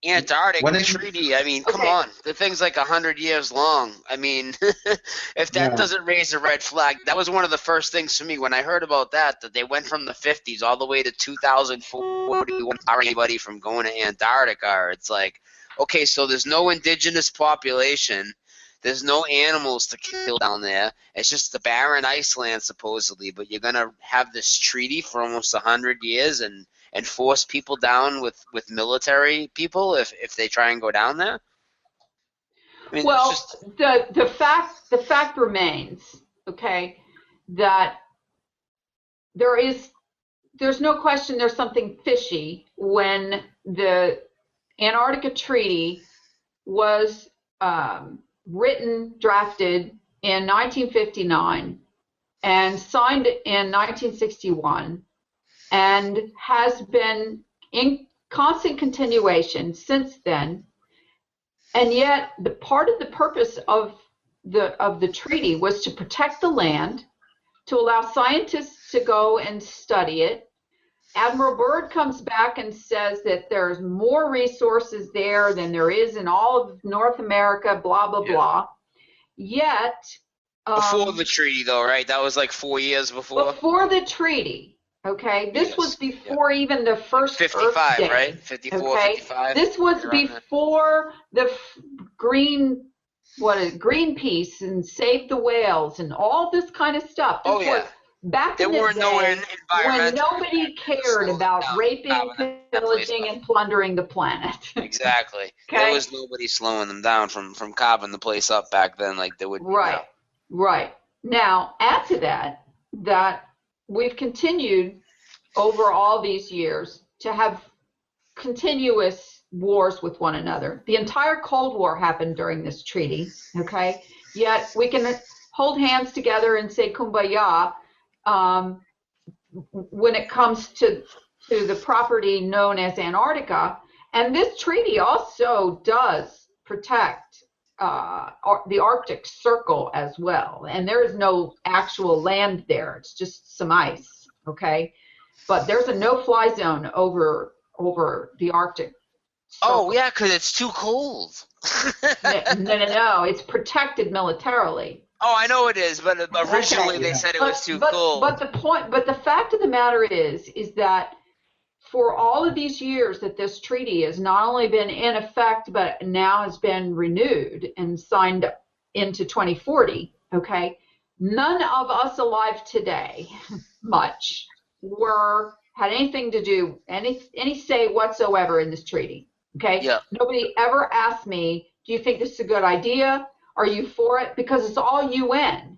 Antarctic treaty? I mean, come on. The thing's like 100 years long. I mean, if that doesn't raise a red flag, that was one of the first things for me when I heard about that they went from the 50s all the way to 2041 anybody from going to Antarctica. It's like, okay, so there's no indigenous population. There's no animals to kill down there. It's just the barren iceland, supposedly. But you're going to have this treaty for almost 100 years and force people down with military people if they try and go down there? I mean,
well, the fact remains, okay, that there's no question there's something fishy when the Antarctica Treaty was drafted in 1959 and signed in 1961 and has been in constant continuation since then. And yet the part of the purpose of the treaty was to protect the land, to allow scientists to go and study it. Admiral Byrd comes back and says that there's more resources there than there is in all of North America, blah, blah, blah. Yet...
before the treaty, though, right? That was like 4 years before?
Before the treaty, okay? This was before even the first
55,
Earth Day,
right? 54,
okay?
55.
This was before the Greenpeace and Save the Whales and all this kind of stuff. This was back in the day when nobody cared about raping, pillaging, and plundering the planet.
Exactly. Okay? There was nobody slowing them down from carving the place up back then like they would be now.
Right. Now, add to that that we've continued over all these years to have continuous wars with one another. The entire Cold War happened during this treaty, okay? Yet we can hold hands together and say kumbaya when it comes to the property known as Antarctica. And this treaty also does protect the Arctic Circle as well. And there is no actual land there. It's just some ice, okay? But there's a no-fly zone over the Arctic Circle.
Oh, yeah, because it's too cold.
No. It's protected militarily.
Oh, I know it is, but originally they said it was too cold.
But the fact of the matter is that for all of these years that this treaty has not only been in effect, but now has been renewed and signed into 2040, okay, none of us alive today, much, had anything to do, any say whatsoever in this treaty, okay?
Yeah.
Nobody ever asked me, do you think this is a good idea? Are you for it? Because it's all UN.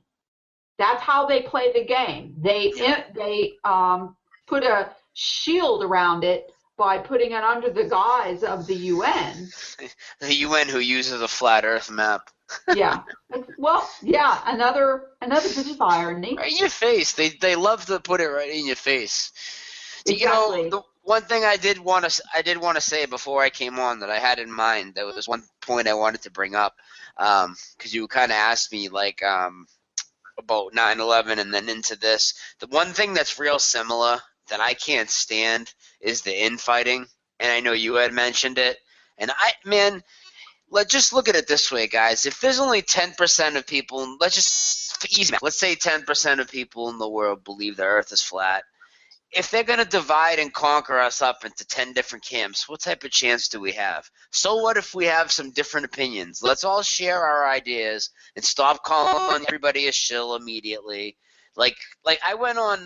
That's how they play the game. They put a shield around it by putting it under the guise of the UN.
The UN who uses a flat Earth map.
Yeah. Well, yeah, another bit of irony.
Right in your face. They love to put it right in your face.
Exactly.
You know, the one thing I did want to say before I came on that I had in mind, there was one point I wanted to bring up, because you kind of asked me like about 9/11 and then into this. The one thing that's real similar that I can't stand is the infighting, and I know you had mentioned it. And let's just look at it this way, guys. If there's only 10% of people, let's say 10% of people in the world believe the Earth is flat. If they're going to divide and conquer us up into 10 different camps, what type of chance do we have? So what if we have some different opinions? Let's all share our ideas and stop calling everybody a shill immediately. Like I went on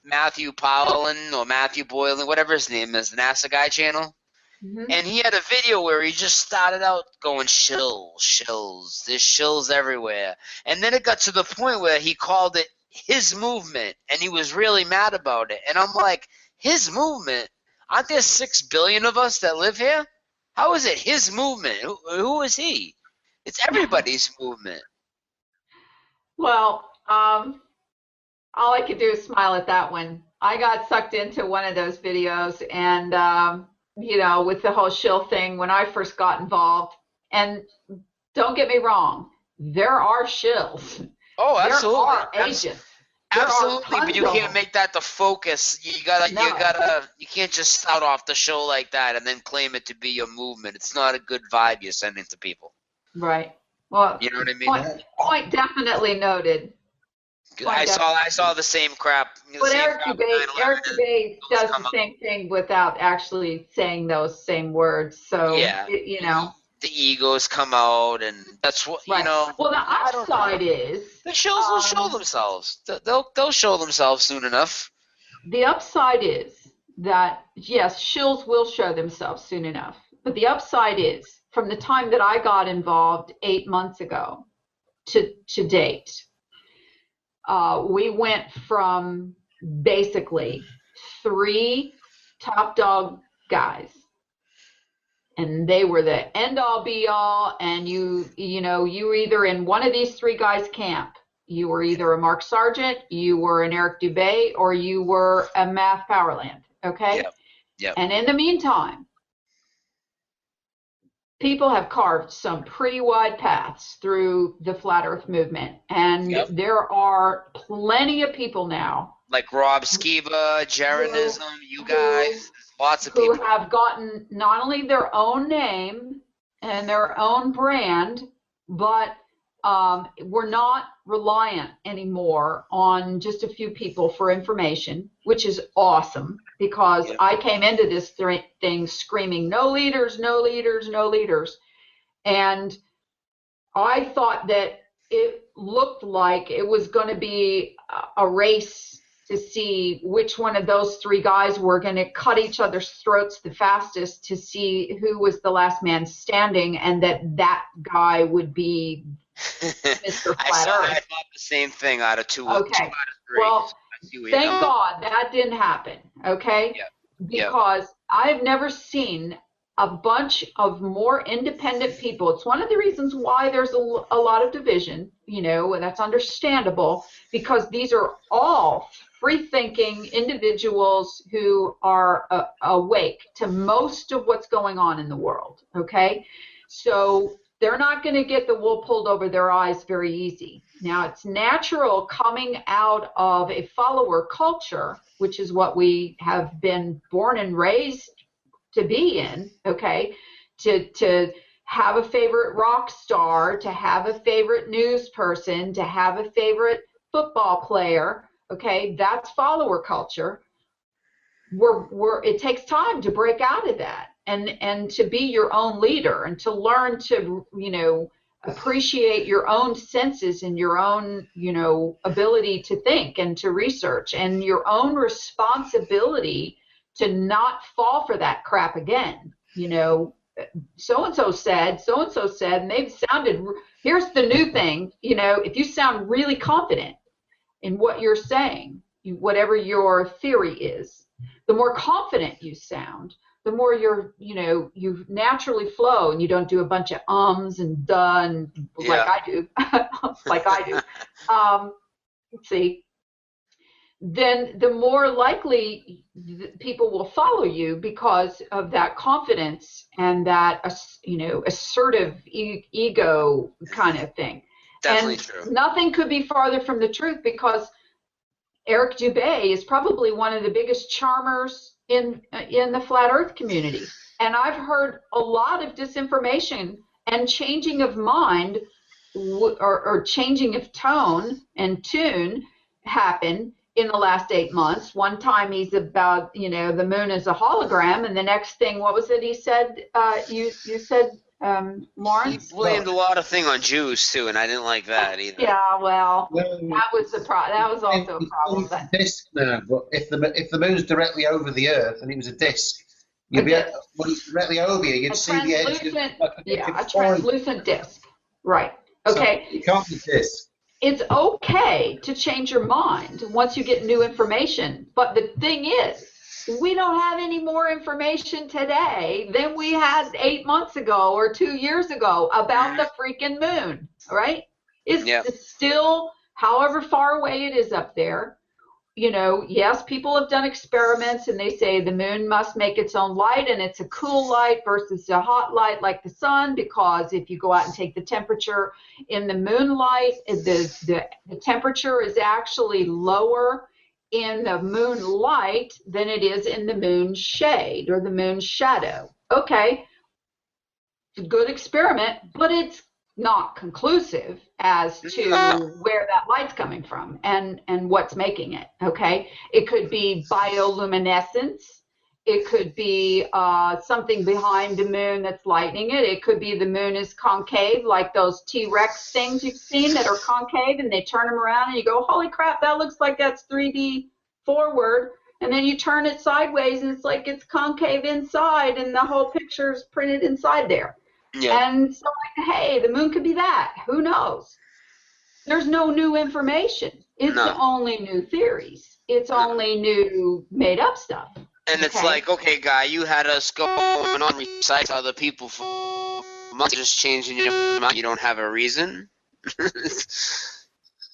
Matthew Boylan, whatever his name is, the NASA Guy channel.
Mm-hmm.
And he had a video where he just started out going shills. There's shills everywhere. And then it got to the point where he called it his movement, and he was really mad about it. And I'm like, his movement? Aren't there 6 billion of us that live here? How is it his movement? Who is he? It's everybody's movement.
Well, all I could do is smile at that one. I got sucked into one of those videos, and with the whole shill thing when I first got involved. And don't get me wrong, there are shills.
Oh, absolutely.
There are agents.
Absolutely, but you can't make that the focus. You can't just start off the show like that and then claim it to be your movement. It's not a good vibe you're sending to people.
Right. Well,
you know what I mean?
Point definitely noted.
I saw the same crap.
But Eric Dubay does the same thing without actually saying those same words. So,
yeah, the egos come out, and that's what
right. Well, the upside is
the shows will show themselves. They'll show themselves soon enough.
The upside is that yes, shills will show themselves soon enough. But the upside is from the time that I got involved 8 months ago to date. We went from basically 3 top dog guys, and they were the end all be all. And you were either in one of these 3 guys' camp. You were either a Mark Sargent, you were an Eric Dubay, or you were a Math Powerland. Okay.
Yep.
And in the meantime, people have carved some pretty wide paths through the Flat Earth movement. And there are plenty of people now.
Like Rob Skiba, Jeranism, you guys, lots of people.
Who have gotten not only their own name and their own brand, but we're not reliant anymore on just a few people for information, which is awesome, because I came into this thing screaming, no leaders, no leaders, no leaders. And I thought that it looked like it was going to be a race to see which one of those 3 guys were going to cut each other's throats the fastest to see who was the last man standing, and that guy would be Mr. Flat Earth.
I thought the same thing out of two Great.
Well,
I see where you're
thank
going.
God that didn't happen, okay?
Yep.
Because I've never seen a bunch of more independent people. It's one of the reasons why there's a lot of division, you know, and that's understandable, because these are all free-thinking individuals who are awake to most of what's going on in the world, okay? So they're not going to get the wool pulled over their eyes very easy. Now, it's natural coming out of a follower culture, which is what we have been born and raised to be in, okay, to have a favorite rock star, to have a favorite news person, to have a favorite football player, okay, that's follower culture. It takes time to break out of that and to be your own leader and to learn to, you know, appreciate your own senses and your own, you know, ability to think and to research and your own responsibility to not fall for that crap again. You know, so-and-so said, and they've sounded, here's the new thing, you know, if you sound really confident in what you're saying, whatever your theory is, the more confident you sound, the more you naturally flow and you don't do a bunch of ums and duh and like I do, let's see, then the more likely people will follow you because of that confidence and that, you know, assertive ego kind of thing.
Definitely
And
true.
nothing could be farther from the truth, because Eric Dubay is probably one of the biggest charmers in the flat earth community. And I've heard a lot of disinformation and changing of mind or changing of tone and tune happen in the last 8 months. One time he's about, you know, the moon is a hologram, and the next thing, what was it he said? You said, Lawrence?
He blamed a lot of things on Jews too, and I didn't like that either.
Yeah, well,
No,
that was that was also a problem. But
disc now, but if the moon's directly over the Earth and it was a disc, you'd be when it's directly over you, you'd see the edge.
A translucent disc, right? Okay,
so it can't be disc.
It's okay to change your mind once you get new information, but the thing is, we don't have any more information today than we had 8 months ago or 2 years ago about the freaking moon, right? It's still, however far away it is up there, you know, yes, people have done experiments and they say the moon must make its own light, and it's a cool light versus a hot light like the sun, because if you go out and take the temperature in the moonlight, the temperature is actually lower in the moonlight than it is in the moon shade or the moon shadow. Okay, it's a good experiment, but it's not conclusive as to where that light's coming from and what's making it, okay? It could be bioluminescence. It could be something behind the moon that's lightening it. It could be the moon is concave, like those T-Rex things you've seen that are concave, and they turn them around and you go, holy crap, that looks like that's 3D forward. And then you turn it sideways and it's like it's concave inside and the whole picture is printed inside there. Yeah. And so, like, hey, the moon could be that. Who knows? There's no new information. It's only new theories. It's only new made-up stuff.
And it's like, okay, guy, you had us going on recite to other people for months, just changing your mind. You don't have a reason.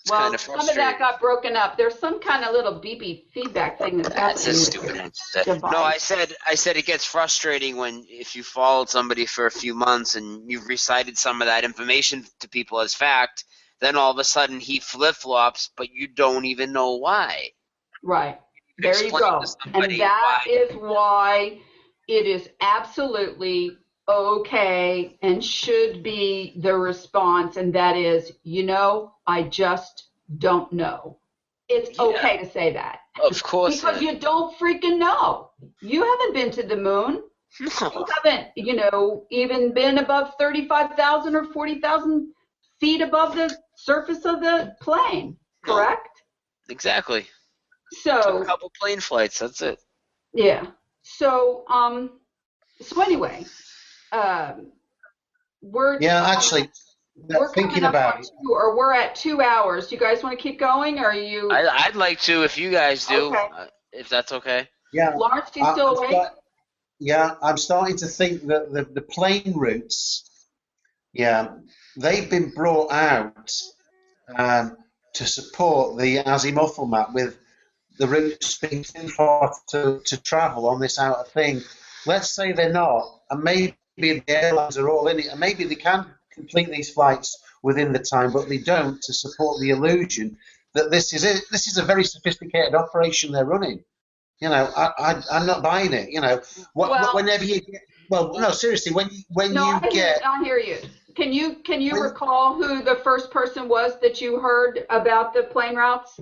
Well, kind of some of that got broken up. There's some kind of little beepy feedback thing that's
a stupid device. No, I said it gets frustrating when if you followed somebody for a few months and you've recited some of that information to people as fact, then all of a sudden he flip-flops, but you don't even know why.
Right. There you go. And that is why it is absolutely okay and should be the response, and that is, you know, I just don't know. It's okay to say that.
Of course.
Because you don't freaking know. You haven't been to the moon. No. You haven't, you know, even been above 35,000 or 40,000 feet above the surface of the plane, correct?
Exactly.
So
took a couple plane flights, that's it.
Yeah. So anyway, we're we're coming
thinking
up
about
on
it.
2, or we're at 2 hours. Do you guys want to keep going, or are you?
I'd like to if you guys do,
Okay.
if that's okay.
Yeah,
Lawrence, do you
I,
still
I'm
awake?
yeah, I'm starting to think that the plane routes, yeah, they've been brought out um, to support the azimuthal map with the routes being too far to travel on this outer thing. Let's say they're not, and maybe the airlines are all in it, and maybe they can complete these flights within the time, but they don't to support the illusion that this is it. This is a very sophisticated operation they're running. I'm not buying it.
Well,
Whenever you get, well, no, seriously, when
no,
you get,
I hear you. Can you
when,
recall who the first person was that you heard about the plane routes?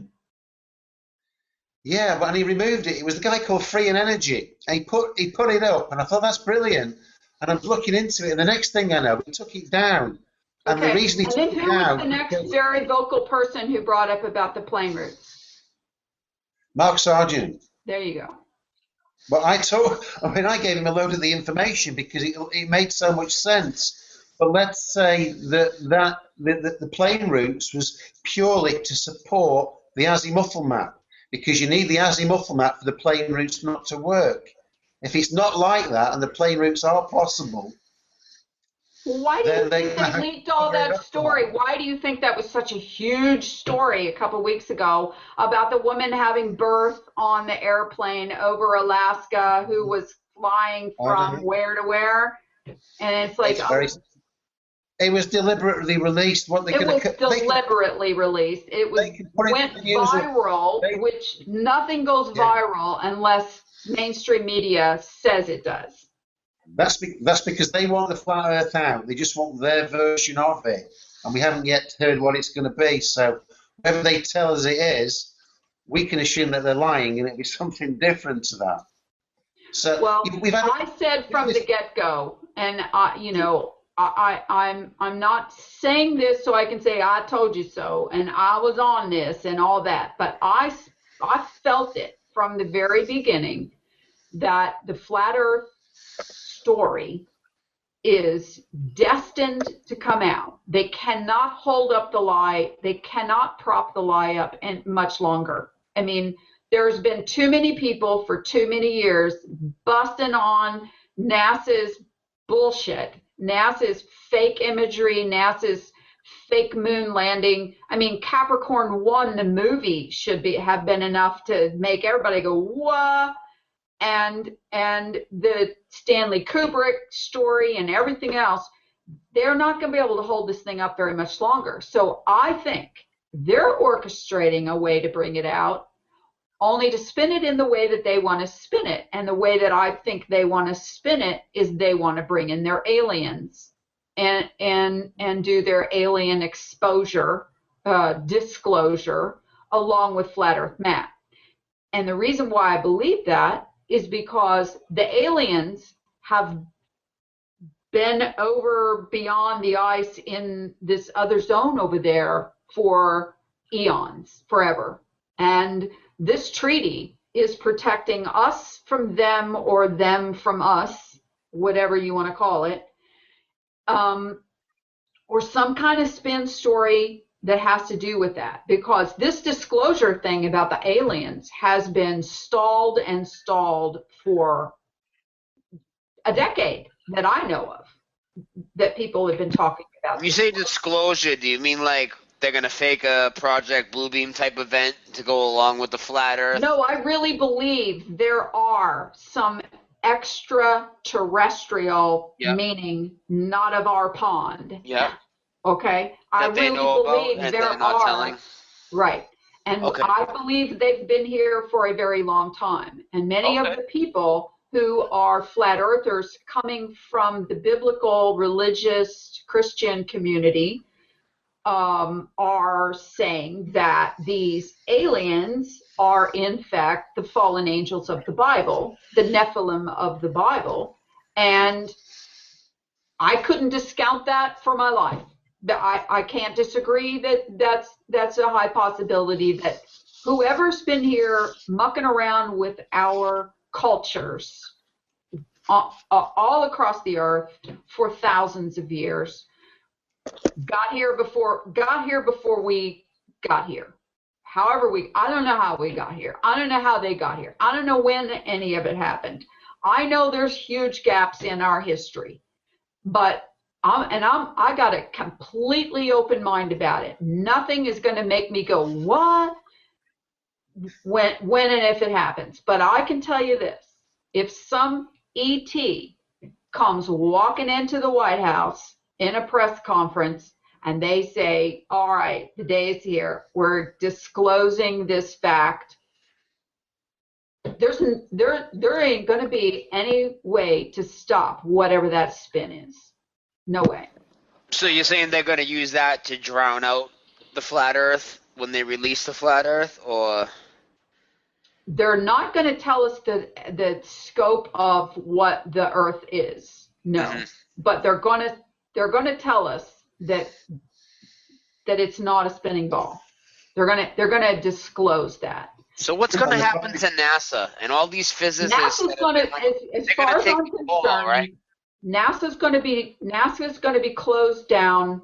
yeah, but and he removed it. It was the guy called Free and Energy, and he put it up, and I thought that's brilliant. And I'm looking into it, and the next thing I know, he took it down. And the
Okay,
reason he
and
took
then
it
who was
down
the
is
next
because
very vocal person who brought up about the plane routes?
Mark Sargent.
There you go.
But I gave him a load of the information because it made so much sense. But let's say the plane routes was purely to support the azimuthal map because you need the azimuthal map for the plane routes not to work. If it's not like that and the plane routes are possible,
Why do you
then they're
think
going to
they
have to
leaked all
cover it
that
up a lot.
story? Why do you think that was such a huge story a couple weeks ago about the woman having birth on the airplane over Alaska who was flying
I don't
from
know.
where to where? And it's like,
It's very. It was deliberately released. What they're
it
going
was
to
deliberately released. It was
they can put it
went
in the news.
viral,
They,
which nothing goes
yeah.
viral unless mainstream media says it does.
That's because they want the flat Earth out. They just want their version of it, and we haven't yet heard what it's going to be. So whatever they tell us it is, we can assume that they're lying, and it'll be something different to that. So
Well,
we've had
I said from
this.
the get-go, and I'm not saying this so I can say I told you so, and I was on this and all that, but I felt it from the very beginning that the flat Earth story is destined to come out. They cannot hold up the lie. They cannot prop the lie up and much longer. I mean, there's been too many people for too many years busting on NASA's bullshit, NASA's fake imagery, NASA's fake moon landing. I mean, Capricorn 1, the movie, should have been enough to make everybody go, what? And the Stanley Kubrick story and everything else, they're not going to be able to hold this thing up very much longer. So I think they're orchestrating a way to bring it out, only to spin it in the way that they want to spin it. And the way that I think they want to spin it is they want to bring in their aliens and do their alien exposure, disclosure, along with Flat Earth Map. And the reason why I believe that is because the aliens have been over beyond the ice in this other zone over there for eons, forever. And this treaty is protecting us from them or them from us, whatever you want to call it, or some kind of spin story that has to do with that, because this disclosure thing about the aliens has been stalled and stalled for a decade that I know of, that people have been talking about.
When you say disclosure, do you mean like they're going to fake a Project Bluebeam type event to go along with the flat Earth?
No, I really believe there are some extraterrestrial,
Yeah.
meaning not of our pond.
Yeah.
Okay? I
That they
really
know about
believe
and
there
they're not
are.
telling?
Right. And
Okay.
I believe they've been here for a very long time. And many of the people who are flat earthers coming from the biblical, religious, Christian community are saying that these aliens are in fact the fallen angels of the Bible, the Nephilim of the Bible. And I couldn't discount that for my life. I can't disagree that that's a high possibility that whoever's been here mucking around with our cultures all across the earth for thousands of years got here before we got here. However, I don't know how we got here. I don't know how they got here. I don't know when any of it happened. I know there's huge gaps in our history, but I got a completely open mind about it. Nothing is going to make me go, what? When and if it happens. But I can tell you this, if some ET comes walking into the White House in a press conference and they say, all right, the day is here, we're disclosing this fact, there ain't going to be any way to stop whatever that spin is. No way.
So you're saying they're going to use that to drown out the flat Earth when they release the flat Earth, or?
They're not going to tell us the scope of what the Earth is. No.
Mm-hmm.
But they're going to tell us that it's not a spinning ball. They're going to disclose that.
So what's going to happen to NASA and all these physicists?
NASA's going to, as far as I'm concerned,
right?
NASA's going to be closed down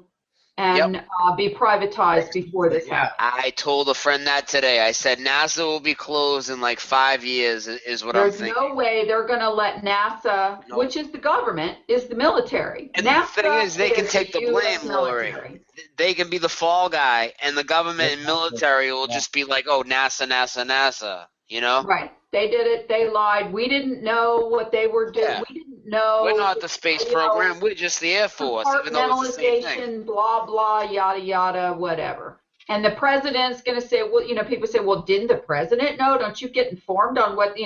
and be privatized before this happens.
I told a friend that today. I said NASA will be closed in like 5 years is what I'm thinking.
There's no way they're going to let NASA, which is the government, is the military.
And
NASA
the thing is, they can take the blame,
military.
Lori. They can be the fall guy, and the government and military will just be like, oh, NASA, NASA, NASA, you know?
Right. They did it. They lied. We didn't know what they were doing.
Yeah.
We didn't know.
We're not the space program. We're just the Air Force, even though it's the same thing.
Blah, blah, yada, yada, whatever. And the president's going to say, well, people say, well, didn't the president know? Don't you get informed on what,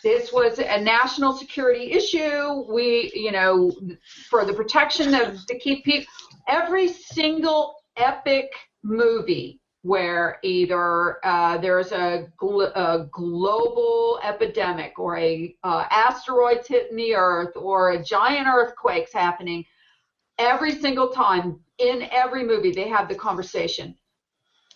this was a national security issue. We, for the protection of to keep people, every single epic movie where either there's a global epidemic or a asteroids hitting the Earth or a giant earthquake's happening, every single time in every movie they have the conversation.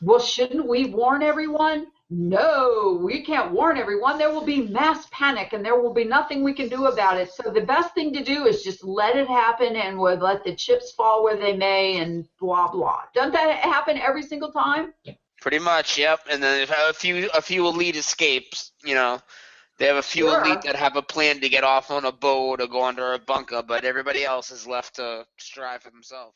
Well, shouldn't we warn everyone? No, we can't warn everyone. There will be mass panic and there will be nothing we can do about it. So the best thing to do is just let it happen and we'll let the chips fall where they may and blah, blah. Doesn't that happen every single time?
Pretty much, yep. And then if a few elite escapes, they have a few elite that have a plan to get off on a boat or go under a bunker, but everybody else is left to strive for themselves.